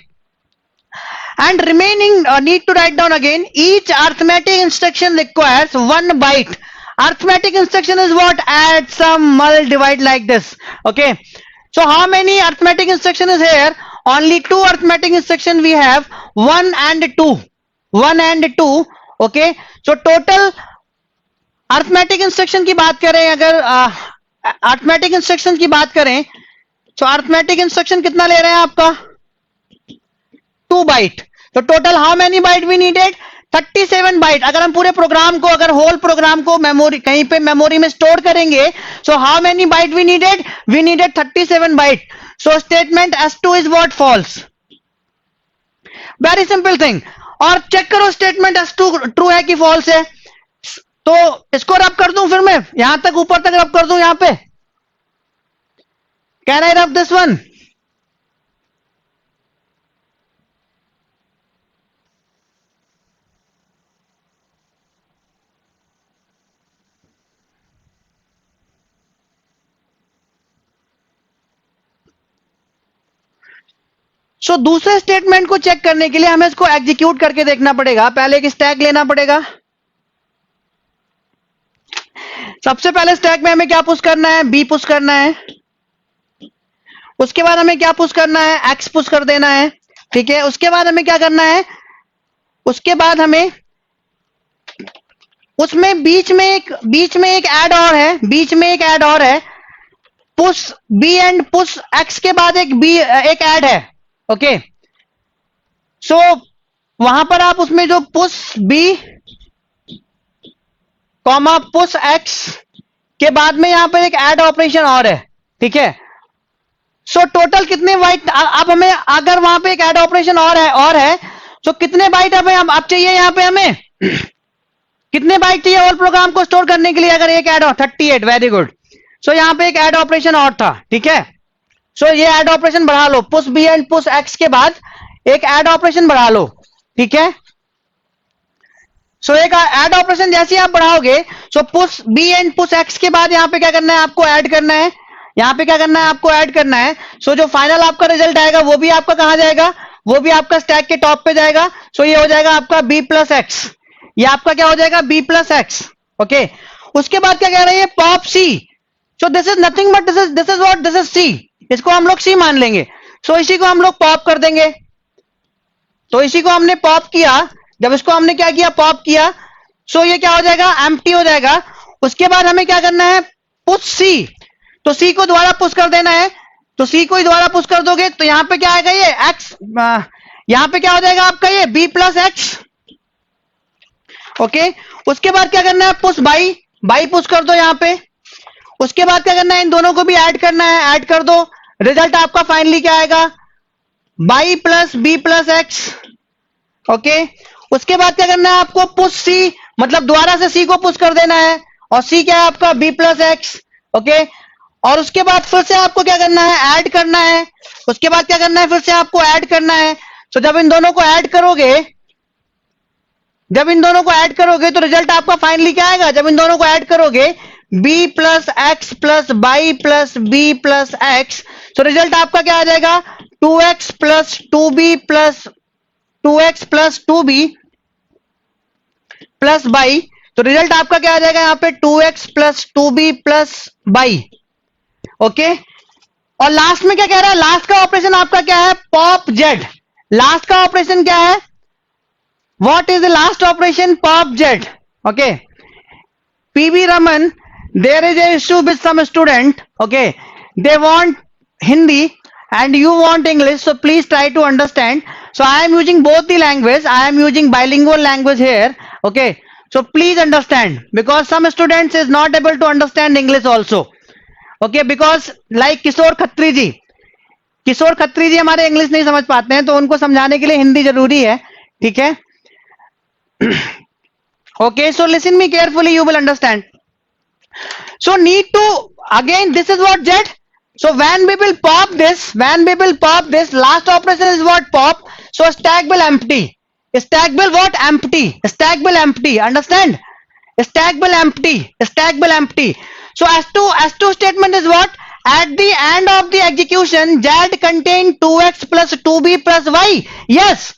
And remaining need to write down again. Each arithmetic instruction requires 1 byte. Arithmetic instruction is what? Add, sum, mul, divide, like this. Okay. So how many arithmetic instruction is here? Only 2 arithmetic instruction we have. 1 and 2. 1 and 2. Okay. So total arithmetic instruction की बात करें, अगर arithmetic instruction की बात करें तो arithmetic instruction कितना ले रहे हैं आपका? 2 बाइट. तो total how many byte we needed? 37 byte. अगर हम पूरे प्रोग्राम को, अगर होल प्रोग्राम को मेमोरी, कहीं पे मेमोरी में स्टोर करेंगे, so how many byte we needed? We needed 37 byte. So statement S2 is what? False. Very simple thing. और चेक करो स्टेटमेंट S2 ट्रू है कि फॉल्स है. तो इसको रब कर दूं, फिर मैं यहां तक ऊपर तक रब कर दूं. यहां पे can I rub this one? सो दूसरे स्टेटमेंट को चेक करने के लिए हमें इसको एग्जीक्यूट करके देखना पड़ेगा. पहले एक स्टैक लेना पड़ेगा. सबसे पहले स्टैक में हमें क्या पुश करना है? बी पुश करना है. उसके बाद हमें क्या पुश करना है? एक्स पुश कर देना है. ठीक है. उसके बाद हमें क्या करना है? उसके बाद हमें उसमें बीच में एक ऐड और है. बीच में एक ऐड और है. Push B and push X के बाद एक ऐड है. ओके. सो वहां पर आप उसमें जो push B comma push X के बाद में यहां पर एक ऐड ऑपरेशन और है, ठीक है। सो टोटल कितने बाइट अब हमें, अगर वहां पे एक ऐड ऑपरेशन और है तो कितने बाइट अब चाहिए यहां पे हमें कितने बाइट चाहिए होल प्रोग्राम को स्टोर करने के लिए? अगर एक ऐड 38, वेरी गुड। सो यहां पे एक ऐड ऑपरेशन और था, ठीक है। सो ये ऐड ऑपरेशन बढ़ा लो, push B and push X के बाद एक ऐड ऑपरेशन बढ़ा लो, ठीक है। सो एक ऐड ऑपरेशन जैसे आप बढ़ाओगे, so push B and push X के बाद यहां पे क्या करना है आपको? ऐड करना है। यहां पे क्या करना है आपको? ऐड करना है। सो जो फाइनल आपका रिजल्ट आएगा वो भी आपका कहां जाएगा? वो भी आपका स्टैक के टॉप पे जाएगा। सो ये हो जाएगा आपका बी प्लस एक्स। ये आपका क्या हो जाएगा? B plus X. ओके, उसके बाद क्या कह रहे हैं? Pop C. So this is nothing but this is what? This is C. इसको हम लोग सी मान लेंगे। सो इसी को हम लोग पॉप कर देंगे। तो इसी को हमने पॉप किया। जब इसको हमने क्या किया? पॉप किया। सो ये क्या हो जाएगा? एम्प्टी हो जाएगा। उसके बाद हमें क्या करना है? पुश सी। तो सी को दोबारा पुश कर देना है। तो सी को ही दोबारा पुश कर दोगे तो यहां पे क्या आएगा? ये एक्स, यहां पे क्या हो जाएगा आपका? ये बी प्लस एक्स। ओके, उसके बाद क्या करना है? पुश बाई, बाई पुश कर दो यहां पे। उसके बाद क्या करना है? इन दोनों को भी ऐड करना है, ऐड कर दो। रिजल्ट आपका फाइनली क्या आएगा? Y plus B plus X. Okay, उसके बाद क्या करना है आपको? पुश सी, मतलब दोबारा से सी को पुश कर देना है। और सी क्या है आपका? B plus X. ओके, और उसके बाद फिर से आपको क्या करना है? ऐड करना है। उसके बाद क्या करना है? फिर से आपको ऐड करना है। तो जब इन दोनों को ऐड करोगे, जब इन दोनों को ऐड करोगे तो रिजल्ट आपका फाइनली क्या आएगा? जब इन दोनों को ऐड करोगे, B plus X plus Y plus B plus X, तो रिजल्ट आपका क्या आ जाएगा? 2x plus 2b plus 2x plus 2b plus Y. तो रिजल्ट आपका क्या आ जाएगा यहां पे? 2x plus 2b plus Y. Okay, और लास्ट में क्या कह रहा है? लास्ट का ऑपरेशन आपका क्या है? Pop Z. लास्ट का ऑपरेशन क्या है? What is the last operation? Pop Z. Okay. PB Raman, there is a issue with some student. Okay. They want Hindi and you want English. So please try to understand. So I am using both the language. I am using bilingual language here. Okay. So please understand because some students is not able to understand English also. Okay. Because like किशोर खत्री जी, किशोर खत्री जी हमारे English नहीं समझ पाते हैं तो उनको समझाने के लिए हिंदी जरूरी है, ठीक है। Okay, so listen me carefully, you will understand. So need to, again this is what Z. So when we will pop this, last operation is what? Pop. So stack will empty. Stack will what? Empty. Stack will empty. Understand? Stack will empty. Stack will empty. So S2 statement is what? At the end of the execution, Z contain 2x plus 2b plus y. Yes.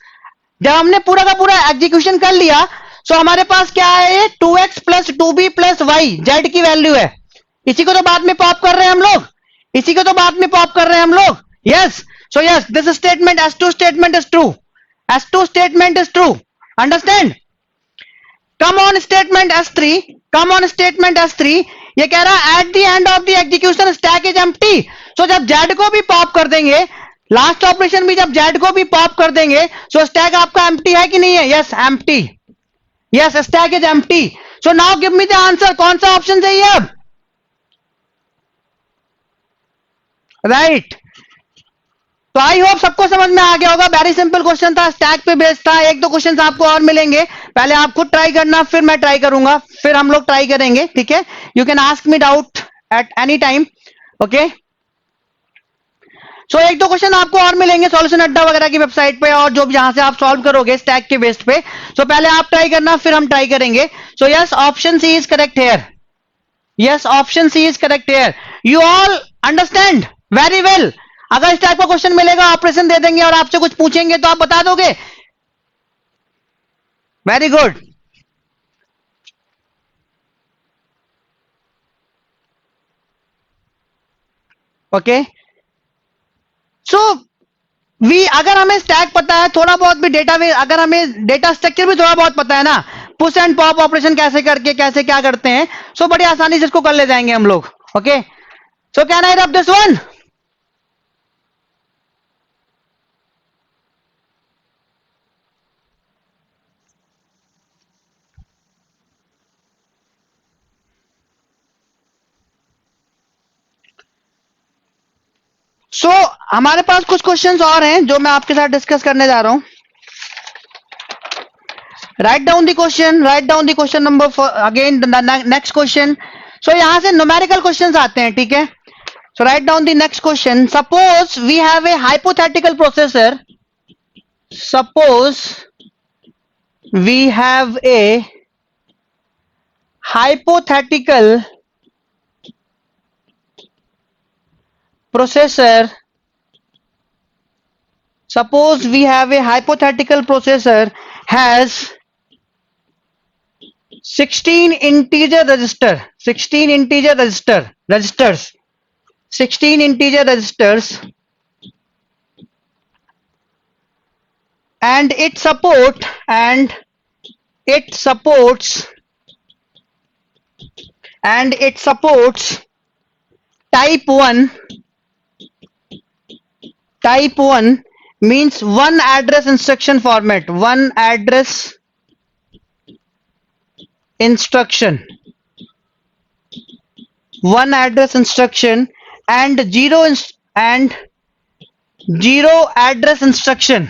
जब हमने पूरा का पूरा execution कर लिया, सो हमारे पास क्या है? ये 2x plus 2b plus Y, Z की वैल्यू है। इसी को तो बाद में पॉप कर रहे हैं हम लोग, इसी को तो बाद में पॉप कर रहे हैं हम लोग। Yes, so yes, this statement S2 statement is true. S2 statement is true. Understand? Come on statement S3, come on statement S3, ये कह रहा है at the end of the execution stack is empty. So जब Z को भी pop कर देंगे, last operation भी जब जेड को भी पॉप कर देंगे, सो स्टैक आपका एम्प्टी है कि नहीं है? Yes, empty. Yes, stack is empty. So now give me the answer, कौन सा ऑप्शन सही है अब? राइट। तो आई होप सबको समझ में आ गया होगा। वेरी सिंपल क्वेश्चन था, स्टैक पे बेस्ड था। एक दो क्वेश्चन आपको और मिलेंगे, पहले आप खुद ट्राई करना, फिर मैं ट्राई करूंगा, फिर हम लोग ट्राई करेंगे, ठीक है। You can ask me doubt at any time. Okay, so एक दो क्वेश्चन आपको और मिलेंगे सॉल्यूशन अड्डा वगैरह की वेबसाइट पे, और जो जहां से आप सॉल्व करोगे स्टैक के बेस्ड पे। सो पहले आप ट्राई करना, फिर हम ट्राई करेंगे। So yes, option C is correct here. Yes, option C is correct here. You all understand very well. अगर इस टाइप का क्वेश्चन मिलेगा, ऑपरेशन दे देंगे और आपसे कुछ पूछेंगे तो आप बता दोगे। Very good. ओके, सो अगर हमें स्टैक पता है, थोड़ा बहुत भी डेटा, अगर हमें डेटा स्ट्रक्चर भी थोड़ा बहुत पता है ना, पुश एंड पॉप ऑपरेशन कैसे करके कैसे क्या करते हैं, सो बड़ी आसानी से इसको कर ले जाएंगे हम लोग। Okay, so can I rub this one? सो हमारे पास कुछ क्वेश्चंस और हैं जो मैं आपके साथ डिस्कस करने जा रहा हूं. Write down the question. Write down the question number for again the next question. So यहाँ से numerical questions आते हैं, ठीक है. So write down the next question. Suppose we have a hypothetical processor. Suppose we have a hypothetical processor. Suppose we have a hypothetical processor has 16 integer registers, 16 integer registers, and it supports type 1. Type 1 means one address instruction format, one address instruction, and zero address instruction.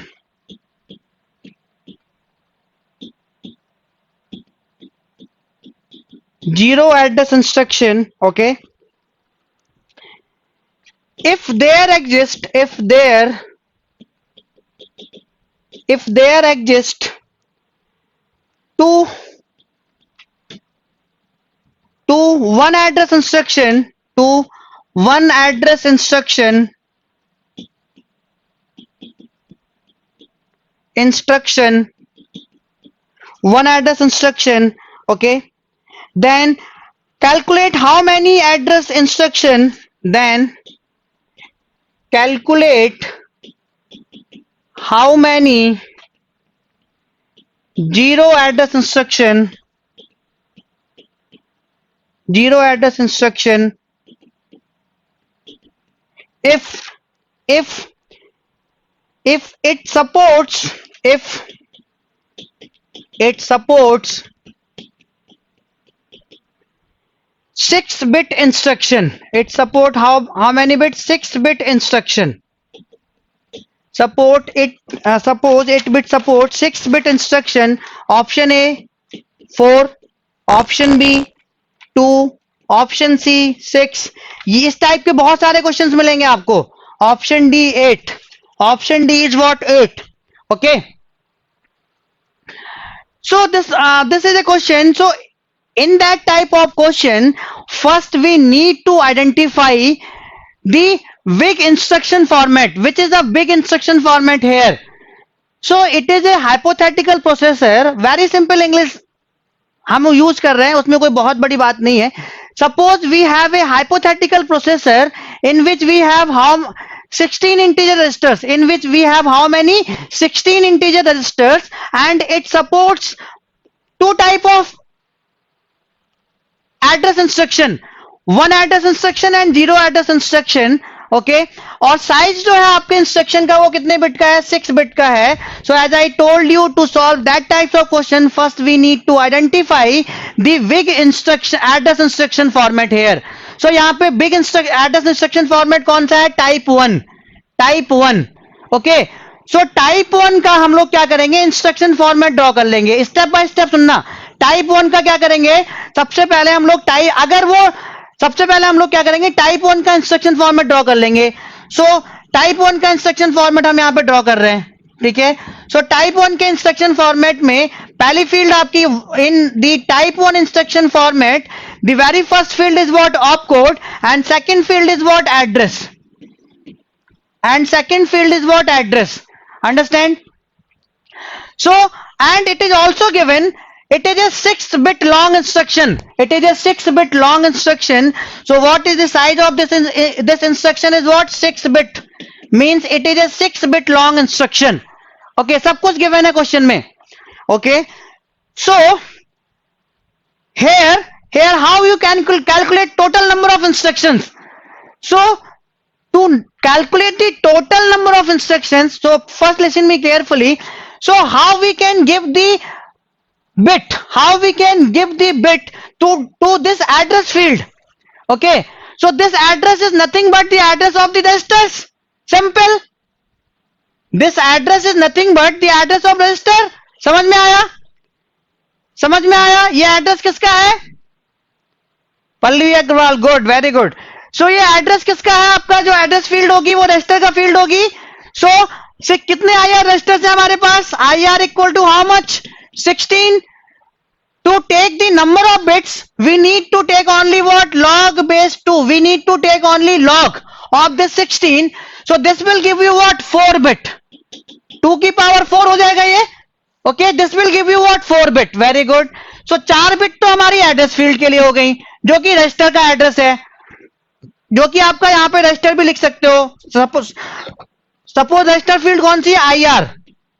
Zero address instruction. Okay. If there exist two one address instruction, one address instruction, okay, then calculate how many address instruction, then calculate how many zero address instruction if it supports 6-bit instruction. It support how many bits? 6-bit instruction. Suppose it supports 6-bit instruction. Option A 4, option B 2, option C 6. ये इस type के बहुत सारे questions मिलेंगे आपको. Option D 8. Option D is what 8. Okay. So this is a question. So in that type of question, first we need to identify the big instruction format. Which is a big instruction format here? So it is a hypothetical processor. Very simple English हम use कर रहे हैं, उसमें कोई बहुत बड़ी बात नहीं है. Suppose we have a hypothetical processor in which we have 16 integer registers, in which we have how many? 16 integer registers, and it supports two type of address instruction, one address instruction and zero address instruction. Okay. और size जो है आपके instruction का वो कितने bit का है? 6 bit का है. So as I told you, to solve that types of question, first we need to identify the bit instruction address instruction format here. So यहाँ पे बिग एड्रेस इंस्ट्रक्शन फॉर्मेट कौन सा है? टाइप 1. ओके. सो टाइप 1 का हम लोग क्या करेंगे? इंस्ट्रक्शन फॉर्मेट ड्रॉ कर लेंगे. स्टेप बाय स्टेप सुनना. टाइप 1 का क्या करेंगे? सबसे पहले हम लोग क्या करेंगे? टाइप 1 का इंस्ट्रक्शन फॉर्मेट ड्रॉ कर लेंगे. सो टाइप 1 का इंस्ट्रक्शन फॉर्मेट हम यहां पे ड्रॉ कर रहे हैं, ठीक है. सो टाइप 1 के इंस्ट्रक्शन फॉर्मेट में पहली फील्ड आपकी in the type 1 instruction format, the very first field is what? Op code, and second field is what? Address. Understand? So and it is also given, it is a 6-bit long instruction. So what is the size of this instruction? Is what? 6-bit. Means it is a 6-bit long instruction. Okay, सब कुछ given है question में. Okay. So here how you can calculate total number of instructions. So to calculate the total number of instructions, so first listen me carefully. So how we can give the bit, to this address field. Okay, so this address is nothing but the address of the registers. Simple, this address is nothing but the address of register. समझ में आया? समझ में आया? ये address किसका है? Pallavi Agarwal, good, very good. So ये एड्रेस किसका है? आपका जो एड्रेस फील्ड होगी वो रजिस्टर का फील्ड होगी. सो कितने IR रजिस्टर है हमारे पास? IR equal to how much? 16. To take the number of bits, we need to take only what? Log base 2. We need to take only log of this 16. So this will give you what? 4 bit. 2 की power 4 हो जाएगा ये. Okay, this will give you what? 4 bit. Very good. So 4 bit तो हमारी address field के लिए हो गई, जो कि रजिस्टर का एड्रेस है, जो कि आपका यहां पे रजिस्टर भी लिख सकते हो. सपोज रजिस्टर फील्ड कौन सी है? IR.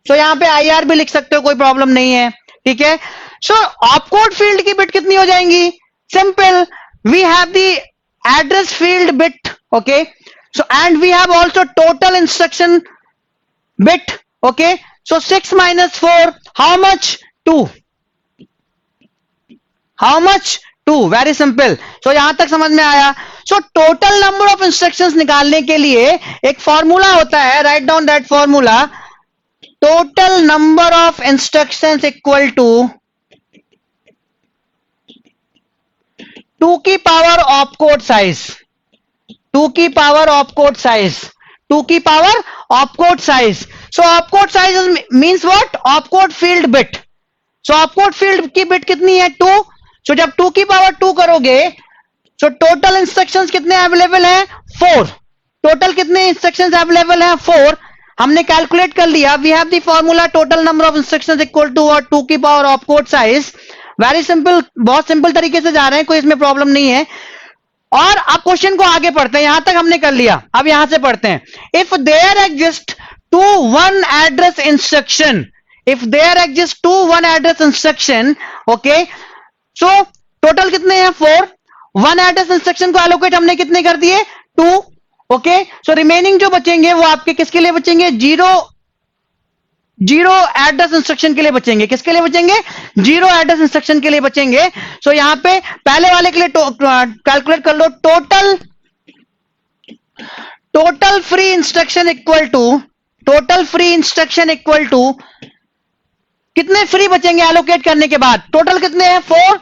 सो यहां पे IR भी लिख सकते हो, कोई प्रॉब्लम नहीं है. ठीक है. सो ऑपकोड फील्ड की बिट कितनी हो जाएंगी? Simple, we have the address field bit. Okay. So and we have also total instruction bit. Okay. So 6 minus 4, how much? 2. How much? 2. Very simple. So यहां तक समझ में आया. So total number of instructions निकालने के लिए एक formula होता है, write down that formula. Total number of instructions equal to 2 की पावर ऑपकोड साइज. 2 की पावर ऑपकोड साइज. 2 की power opcode size. So opcode size means what? Opcode field bit. So opcode field की bit कितनी है? 2. सो जब 2 की power 2 करोगे, so total instructions कितने अवेलेबल हैं? 4. टोटल कितने इंस्ट्रक्शंस अवेलेबल हैं? 4. हमने कैलकुलेट कर लिया. We have the formula total number of instructions equal to what? 2 की power opcode size. Very simple, बहुत सिंपल तरीके से जा रहे हैं, कोई इसमें प्रॉब्लम नहीं है. और अब क्वेश्चन को आगे पढ़ते हैं. यहां तक हमने कर लिया, अब यहां से पढ़ते हैं. If there exist 2 1 address instruction, if there exist 2 1 address instruction, okay. So total कितने हैं? 4. 1 एड्रेस इंस्ट्रक्शन को एलोकेट हमने कितने कर दिए? 2. ओके. सो रिमेनिंग जो बचेंगे वो आपके किसके लिए बचेंगे? 0 एड्रेस इंस्ट्रक्शन के लिए बचेंगे. किसके लिए बचेंगे? 0 एड्रेस इंस्ट्रक्शन के लिए बचेंगे. सो यहां पे पहले वाले के लिए कैलकुलेट कर लो. Total free instruction equal to, total free instruction equal to कितने फ्री बचेंगे एलोकेट करने के बाद? टोटल कितने हैं? 4.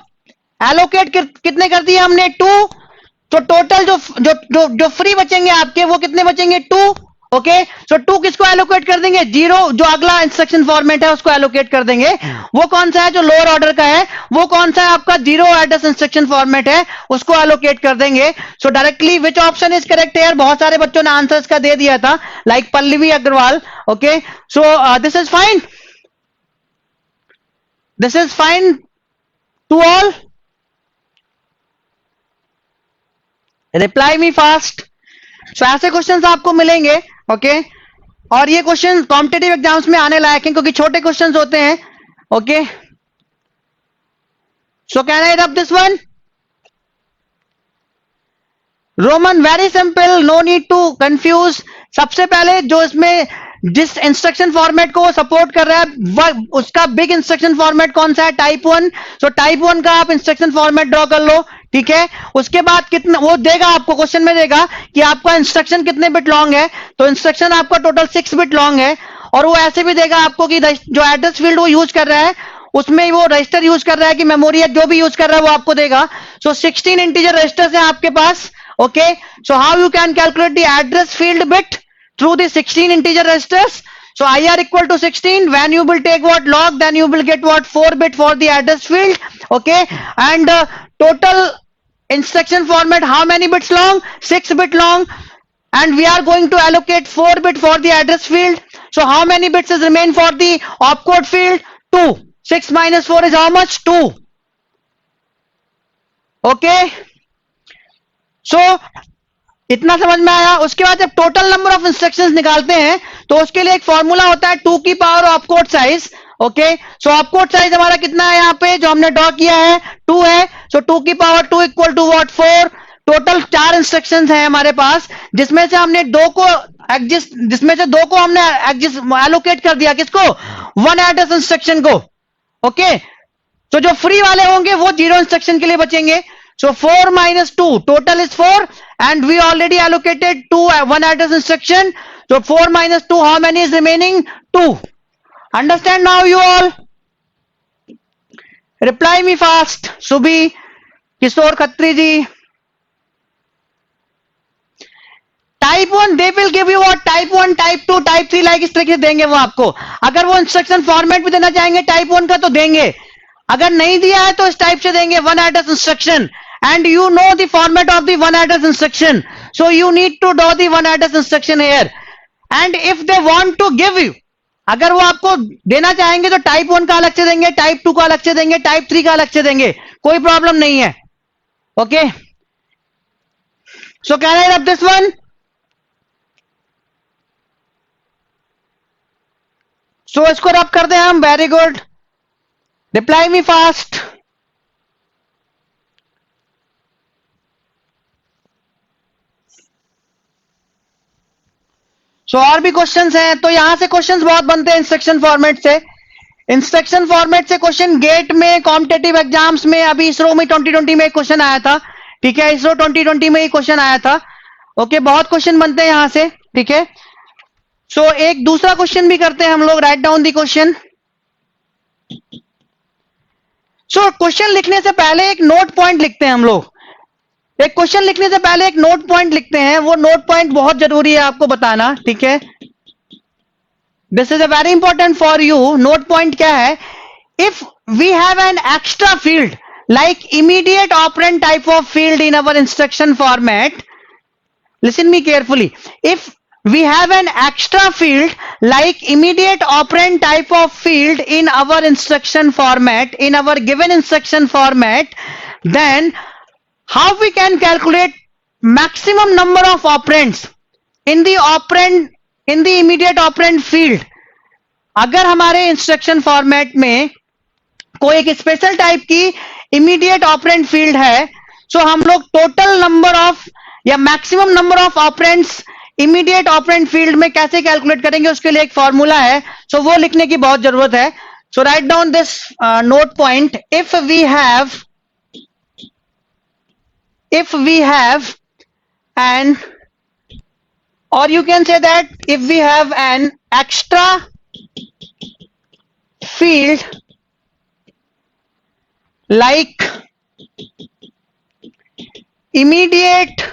एलोकेट कितने कर दिए हमने? 2. तो टोटल जो फ्री बचेंगे आपके वो कितने बचेंगे? 2. ओके. सो 2 किसको एलोकेट कर देंगे? 0, जो अगला इंस्ट्रक्शन फॉर्मेट है उसको एलोकेट कर देंगे. वो कौन सा है? जो लोअर ऑर्डर का है. वो कौन सा है? आपका 0 एड्रेस इंस्ट्रक्शन फॉर्मेट है, उसको एलोकेट कर देंगे. सो directly which option is correct है? बहुत सारे बच्चों ने आंसर इसका दे दिया था, like Pallavi Agarwal. Okay. So this is fine. This is fine to all. Reply me fast. So ऐसे क्वेश्चंस आपको मिलेंगे. ओके. और ये क्वेश्चन कॉम्पिटेटिव एग्जाम्स में आने लायक हैं, क्योंकि छोटे क्वेश्चंस होते हैं. Okay. So can I rub this one? Roman, very simple, no need to confuse. सबसे पहले जो इसमें जिस इंस्ट्रक्शन फॉर्मेट को वो सपोर्ट कर रहा है उसका बिग इंस्ट्रक्शन फॉर्मेट कौन सा है? टाइप 1. सो टाइप 1 का आप इंस्ट्रक्शन फॉर्मेट ड्रॉ कर लो. ठीक है. उसके बाद कितना वो देगा आपको, क्वेश्चन में देगा कि आपका इंस्ट्रक्शन कितने बिट लॉन्ग है. तो इंस्ट्रक्शन आपका टोटल 6 बिट लॉन्ग है. और वो ऐसे भी देगा आपको कि जो एड्रेस फील्ड वो यूज कर रहा है उसमें वो रजिस्टर यूज कर रहा है कि मेमोरी, जो भी यूज कर रहा है वो आपको देगा. सो 16 इंटीजर रजिस्टर्स हैं आपके पास. Okay. So how you can calculate the address field bit through the 16 integer registers. So IR equal to 16. When you will take what? Log, then you will get what? 4 bit for the address field. Okay. And total instruction format, how many bits long? 6 bit long. And we are going to allocate 4 bit for the address field. So how many bits is remain for the opcode field? 2. 6 minus 4 is how much? 2. Okay. So इतना समझ में आया. उसके बाद जब total number of instructions निकालते हैं तो उसके लिए एक फॉर्मूला होता है 2 की पावर ऑपकोड साइज. ओके. सो ऑपकोड साइज हमारा कितना है? यहाँ पे जो हमने ड्रॉ किया है 2 है. सो 2 की power 2 equal to what? 4. Total 4 instructions हैं हमारे पास, जिसमें से हमने 2 को हमने एलोकेट कर दिया. किसको? 1 एड्रेस इंस्ट्रक्शन को. ओके. तो जो फ्री वाले होंगे वो 0 इंस्ट्रक्शन के लिए बचेंगे. So 4 minus 2, total is 4, and we already allocated 1 address instruction. So 4 minus 2, how many is remaining? 2. Understand now you all? Reply me fast. Subhi, Kishore Khatri ji. Type 1 they will give you what, type 1, type 2, type 3 like इस तरीके से देंगे वो आपको. अगर वो instruction format में देना चाहेंगे टाइप 1 का तो देंगे, अगर नहीं दिया है तो इस टाइप से देंगे, one address instruction. And you know the format of the one address instruction, so you need to draw the one address instruction here. And if they want to give you, अगर वो आपको देना चाहेंगे तो type 1 का अलग से देंगे, टाइप 2 का अलग से देंगे, टाइप 3 का अलग से देंगे, कोई प्रॉब्लम नहीं है. Okay, so can I rub this one? सो इसको रब कर दें हम. Very good, reply me fast. So और भी क्वेश्चंस हैं, तो यहां से क्वेश्चंस बहुत बनते हैं इंस्ट्रक्शन फॉर्मेट से. इंस्ट्रक्शन फॉर्मेट से क्वेश्चन गेट में, कॉम्पिटेटिव एग्जाम्स में, अभी इसरो में 2020 में एक क्वेश्चन आया था. ठीक है, इसरो 2020 में ही क्वेश्चन आया था. ओके, बहुत क्वेश्चन बनते हैं यहां से. ठीक है, सो एक दूसरा क्वेश्चन भी करते हैं हम लोग. Write down the question. So question लिखने से पहले एक नोट पॉइंट लिखते हैं हम लोग. एक क्वेश्चन लिखने से पहले एक नोट पॉइंट लिखते हैं, वो नोट पॉइंट बहुत जरूरी है आपको बताना. ठीक है, this is a very important for you. Note point क्या है? If we have an extra field like immediate operand type of field in our instruction format, listen me carefully, if we have an extra field like immediate operand type of field in our instruction format, in our given instruction format, then how we can calculate maximum number of operands in the operand, in the immediate operand field. अगर हमारे instruction format में कोई एक special type की immediate operand field है, सो हम लोग total number of या maximum number of operands immediate operand field में कैसे कैलकुलेट करेंगे, उसके लिए एक फॉर्मूला है. सो वो लिखने की बहुत जरूरत है. So write down this note point. If we have an, और you can say that if we have an extra field like immediate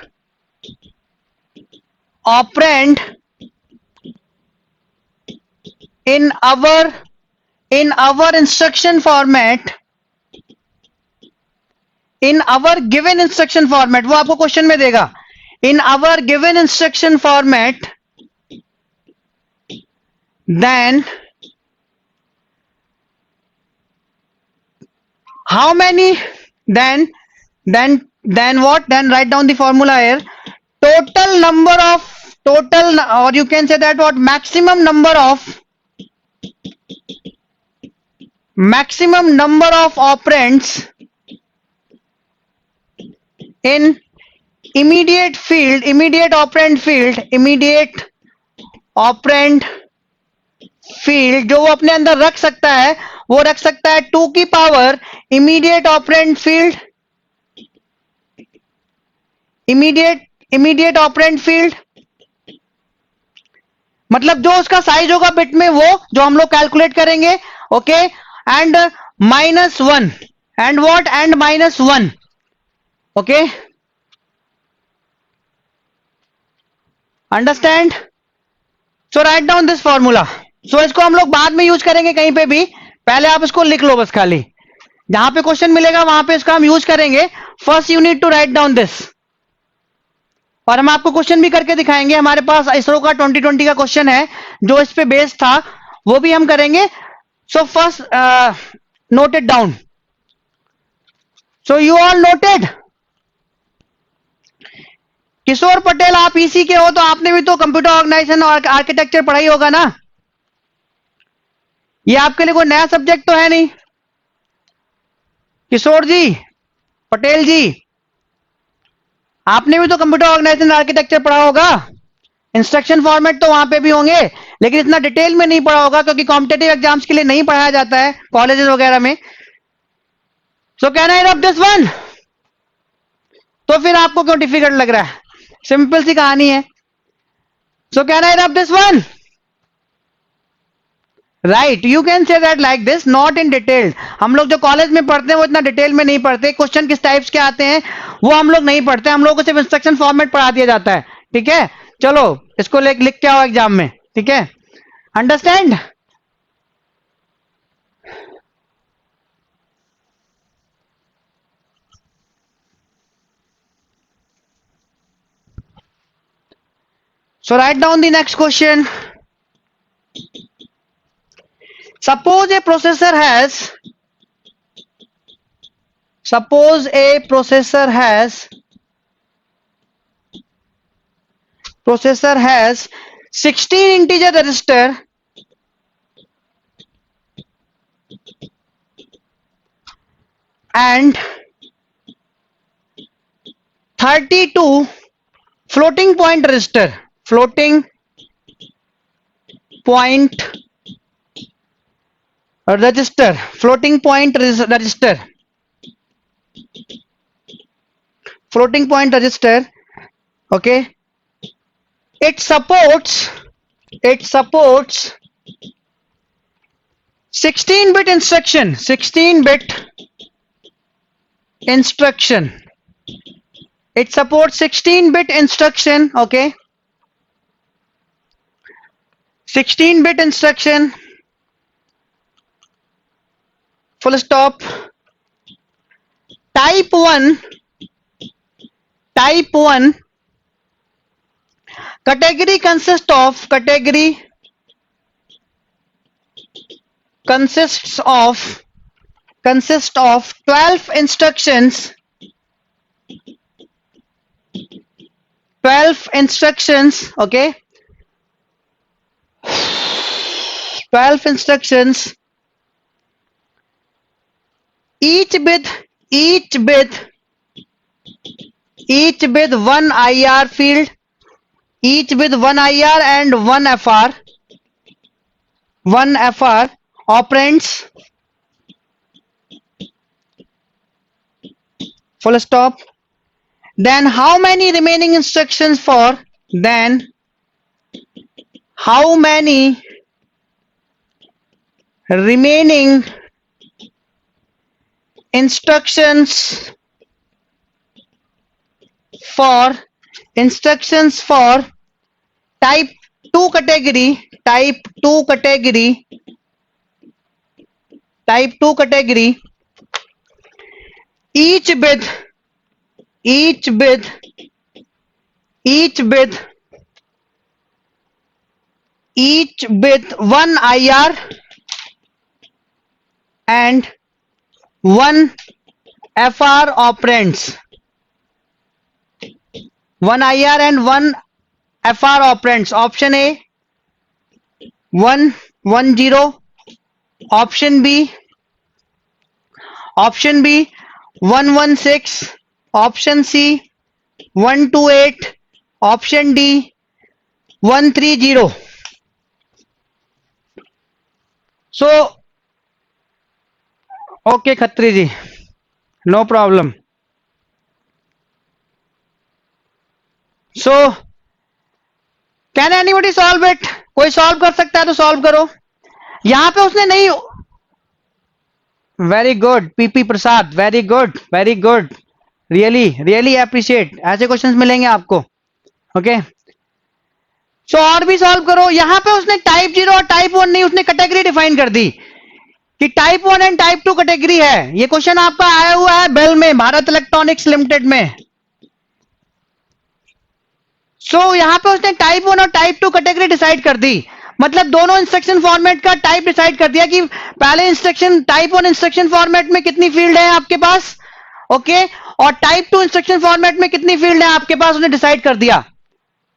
operand in our instruction format, in our given instruction format, वो आपको question में देगा. in our given instruction format, then how many, then what, then write down the formula here. Total number of, total, or you can say that what, maximum number of operands in immediate field, immediate operand field जो वो अपने अंदर रख सकता है, वो रख सकता है 2 की power immediate operand field, immediate operand field मतलब जो उसका साइज होगा बिट में, वो जो हम लोग कैलकुलेट करेंगे. Okay, and -1 and what, and -1. Okay, understand? So write down this formula. So इसको हम लोग बाद में यूज करेंगे कहीं पे भी, पहले आप इसको लिख लो बस. खाली जहां पे क्वेश्चन मिलेगा वहां पे इसका हम यूज करेंगे. First you need to write down this, और हम आपको क्वेश्चन भी करके दिखाएंगे. हमारे पास इसरो का 2020 का क्वेश्चन है जो इस पे बेस्ड था, वो भी हम करेंगे. So first note it down. So you all noted? Kishore Patel, आप इसी के हो तो आपने भी तो कंप्यूटर ऑर्गेनाइजेशन और आर्किटेक्चर पढ़ाई होगा ना. ये आपके लिए कोई नया सब्जेक्ट तो है नहीं. किशोर जी, पटेल जी, आपने भी तो कंप्यूटर ऑर्गेनाइजेशन आर्किटेक्चर पढ़ा होगा. इंस्ट्रक्शन फॉर्मेट तो वहां पे भी होंगे, लेकिन इतना डिटेल में नहीं पढ़ा होगा क्योंकि कॉम्पिटेटिव एग्जाम्स के लिए नहीं पढ़ाया जाता है कॉलेजेस वगैरह में. सो can I rub this one? तो फिर आपको क्यों डिफिकल्ट लग रहा है? सिंपल सी कहानी है. So can I rub this one? Right, you can say that like this, not in detail. हम लोग जो कॉलेज में पढ़ते हैं वो इतना डिटेल में नहीं पढ़ते. क्वेश्चन किस टाइप्स के आते हैं वो हम लोग नहीं पढ़ते. हम लोग को सिर्फ इंस्ट्रक्शन फॉर्मेट पढ़ा दिया जाता है. ठीक है, चलो इसको लिख के आओ एग्जाम में. ठीक है, understand. So write down the next question. Suppose a processor has 16 integer register and 32 floating point register. Floating point register. Floating point register. Floating point register. Okay. It supports 16-bit instruction. 16-bit instruction. It supports 16-bit instruction. Okay. 16-bit instruction. Full stop. Type 1 category consists of 12 instructions. 12 instructions. Okay. 12 instructions. Each with one IR field. Each with one IR and one FR. One FR operands. Full stop. Then how many remaining instructions for? Then how many remaining instructions for type 2 category. Each with one IR and one FR operands. One IR and one FR operands. Option A 1 1 0. Option B 116. Option C 128. Option D 130. So okay Khatri ji, no problem. So can anybody solve it? कोई solve कर सकता है तो solve करो. यहां पे उसने नहीं. वेरी गुड पीपी प्रसाद, वेरी गुड, रियली अप्रिशिएट. ऐसे क्वेश्चंस मिलेंगे आपको. ओके, सो और भी सॉल्व करो. यहां पे उसने टाइप 0 और टाइप 1 नहीं, उसने कैटेगरी डिफाइन कर दी कि टाइप 1 एंड टाइप 2 कैटेगरी है. ये क्वेश्चन आपका आया हुआ है बेल में, भारत इलेक्ट्रॉनिक्स लिमिटेड में. सो यहां पे उसने टाइप 1 और टाइप 2 कैटेगरी डिसाइड कर दी. मतलब दोनों इंस्ट्रक्शन फॉर्मेट का टाइप डिसाइड कर दिया कि पहले इंस्ट्रक्शन टाइप 1 इंस्ट्रक्शन फॉर्मेट में कितनी फील्ड है आपके पास. ओके, और टाइप 2 इंस्ट्रक्शन फॉर्मेट में कितनी फील्ड है आपके पास, उसने डिसाइड कर दिया.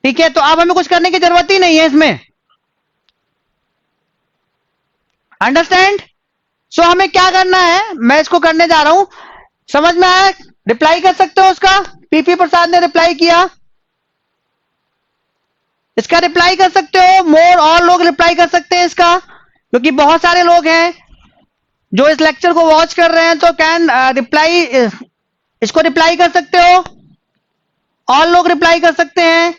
ठीक है, तो अब हमें कुछ करने की जरूरत ही नहीं है इसमें. अंडरस्टैंड. सो हमें क्या करना है, मैं इसको करने जा रहा हूं. समझ में आया? रिप्लाई कर सकते हो उसका. पीपी प्रसाद ने रिप्लाई किया, इसका रिप्लाई कर सकते हो. मोर और लोग रिप्लाई कर सकते हैं इसका, क्योंकि बहुत सारे लोग हैं जो इस लेक्चर को वॉच कर रहे हैं. तो कैन रिप्लाई, इसको रिप्लाई कर सकते हो. और लोग रिप्लाई कर सकते हैं.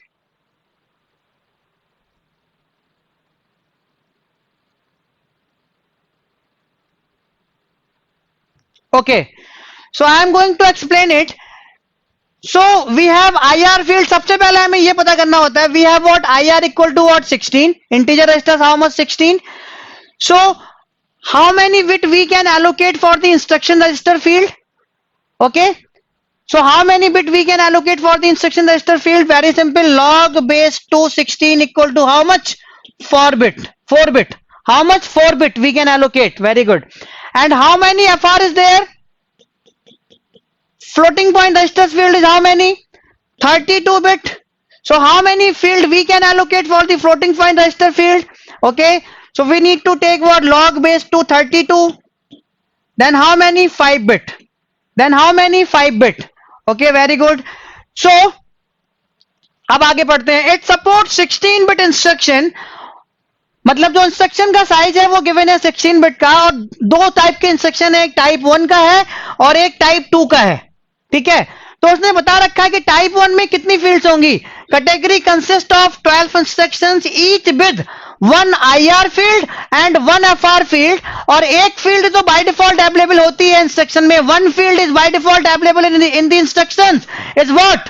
Okay, so I am going to explain it. So we have IR field. सबसे पहले हमें ये पता करना होता है, we have what IR equal to what 16 integer registers, how much 16. So how many bit we can allocate for the instruction register field? Okay, so how many bit we can allocate for the instruction register field? Very simple, log base 216 equal to how much? 4 bit. How much? 4 bit we can allocate. Very good. And how many FR is there? Floating point registers field is how many? 32 bit. So how many field we can allocate for the floating point register field? Okay, so we need to take what? Log base to 32. Then how many? 5 bit. Then how many? 5 bit. Okay, very good. So अब आगे पढ़ते हैं. It supports 16 bit instruction. मतलब जो instruction का size है वो given है 16 बिट का, और दो टाइप के इंस्ट्रक्शन है, एक टाइप 1 का है और एक टाइप 2 का है. ठीक है, तो उसने बता रखा है कि टाइप 1 में कितनी फील्ड्स होंगी. Category consist of 12 instructions each with 1 IR field and 1 FR field. और एक फील्ड तो बाय डिफॉल्ट अवेलेबल होती है इंस्ट्रक्शन में. 1 field is by default available in the instructions is what?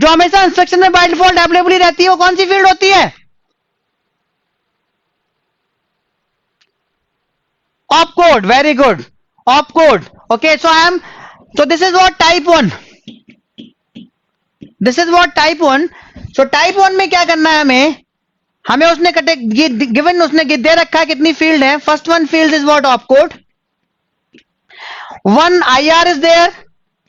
जो हमेशा इंस्ट्रक्शन में बाय डिफॉल्ट अवेलेबल ही रहती है, वो कौन सी फील्ड होती है? Opcode. Very good. Opcode. Okay, so this is what type 1. This is what type 1. So type 1 में क्या करना है हमें उसने गिवन उसने दे रखा है कितनी फील्ड है. First one field is what? Opcode. 1 IR is there,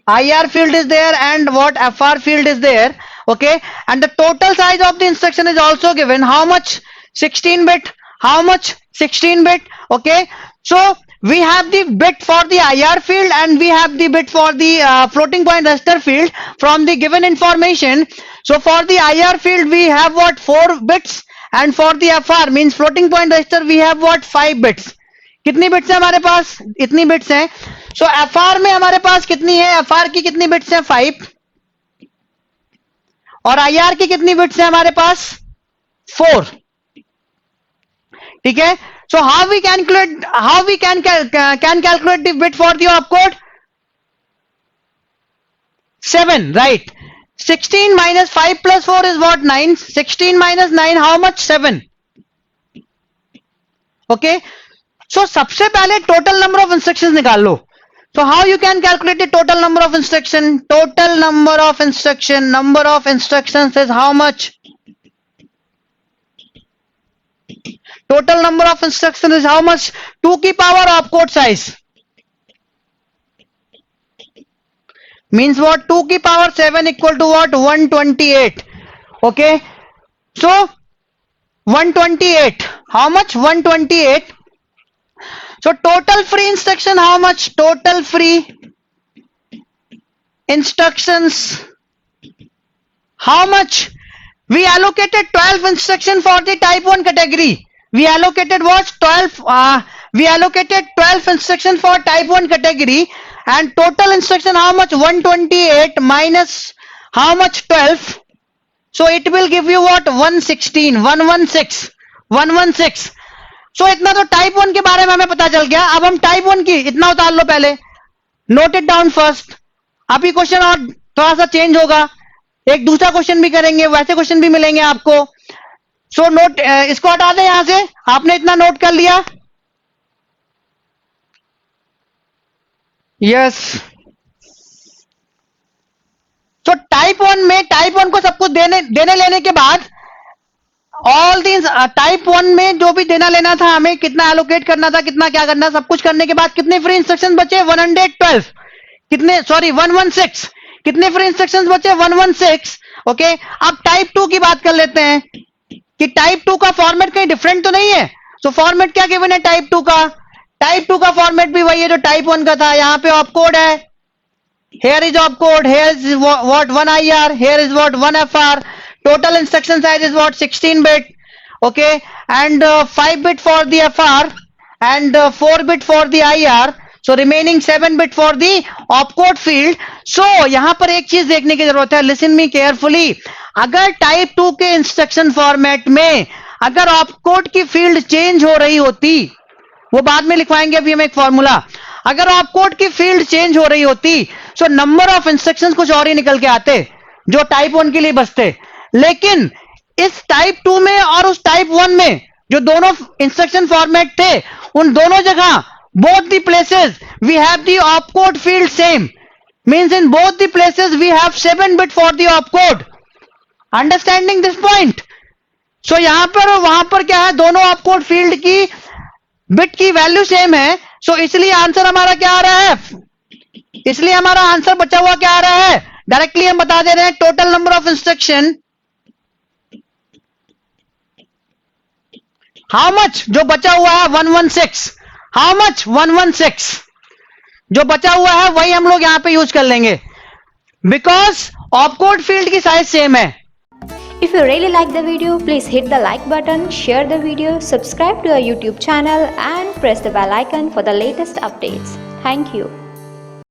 IR field is there, and what FR field is there. Okay, and the total size of the instruction is also given. How much? 16 bit. How much? 16 bit. Okay, so we have the bit for the IR field and we have the bit for the floating point register field from the given information. So for the IR field we have what? 4 bits, and for the FR means floating point register we have what? 5 bits. कितनी bits है हमारे पास? इतनी bits हैं. सो FR में हमारे पास कितनी है? FR की कितनी बिट्स हैं? 5. और IR की कितनी बिट्स हैं हमारे पास? 4. ठीक है, so how we can calculate the bit for the opcode? 7, right? 16 minus 5 plus 4 is what? 9. 16 minus 9 how much? 7. Okay, so सबसे पहले total number of instructions निकाल लो. So how you can calculate the total number of instruction? Total number of instructions is how much? Total number of instructions is how much? 2 की power opcode size means what? 2 की power 7 equal to what? 128. Okay, so 128. How much? 128. So total free instruction how much? Total free instructions how much? We allocated 12 instruction for the type 1 category. We allocated what? 12. We allocated 12 instruction for type 1 category, and total instruction how much? 128 minus how much? 12. So it will give you what? 116. 116. So इतना तो type 1 के बारे में हमें पता चल गया. अब हम टाइप 1 की इतना उतार लो पहले. Note it down first. अभी क्वेश्चन और थोड़ा सा चेंज होगा. एक दूसरा क्वेश्चन भी करेंगे, वैसे क्वेश्चन भी मिलेंगे आपको. सो नोट इसको हटा दें यहां से. आपने इतना नोट कर लिया? यस. तो टाइप 1 को सब कुछ देने लेने के बाद ऑल दीज टाइप 1 में जो भी देना लेना था, हमें कितना एलोकेट करना था, कितना क्या करना, सब कुछ करने के बाद कितने फ्री इंस्ट्रक्शन बचे? 112. कितने? सॉरी 116. कितने फ्री इंस्ट्रक्शंस बचे? 116. ओके, अब टाइप 2 की बात कर लेते हैं कि टाइप 2 का फॉर्मेट कहीं डिफरेंट तो नहीं है. सो फॉर्मेट क्या गिवन है टाइप 2 का? टाइप 2 का फॉर्मेट भी वही है जो टाइप 1 का था. यहां पे ऑपकोड है. Here is opcode. Here is what? 1 IR. Here is what? 1 FR. Total instruction size is what? 16 bit. Okay, and 5 bit for the FR and 4 bit for the IR. So remaining 7 bit for the opcode field. So यहां पर एक चीज देखने की जरूरत है. Listen me carefully. अगर type 2 के इंस्ट्रक्शन फॉर्मेट में अगर ऑपकोड की फील्ड चेंज हो रही होती, वो बाद में लिखवाएंगे, अभी हम एक फॉर्मूला. अगर ऑप कोड की फील्ड चेंज हो रही होती सो नंबर ऑफ इंस्ट्रक्शंस कुछ और ही निकल के आते जो टाइप 1 के लिए बचते। लेकिन इस टाइप 2 में और उस टाइप 1 में जो दोनों इंस्ट्रक्शन फॉर्मेट थे उन दोनों जगह both the places we have the op code field same, means in both the places we have 7 bit for the op code. Understanding this point? So यहां पर और वहां पर क्या है, दोनों ऑप कोड फील्ड की बिट की वैल्यू सेम है। सो इसलिए आंसर हमारा क्या आ रहा है, इसलिए हमारा आंसर बचा हुआ क्या आ रहा है, डायरेक्टली हम बता दे रहे हैं total number of instruction how much, जो बचा हुआ है 116, हाउ मच 116, जो बचा हुआ है वही हम लोग यहां पे यूज कर लेंगे बिकॉज ऑपकोड फील्ड की साइज सेम है। If you really like the video, please hit the like button, share the video, subscribe to our YouTube channel and press the bell icon for the latest updates. Thank you.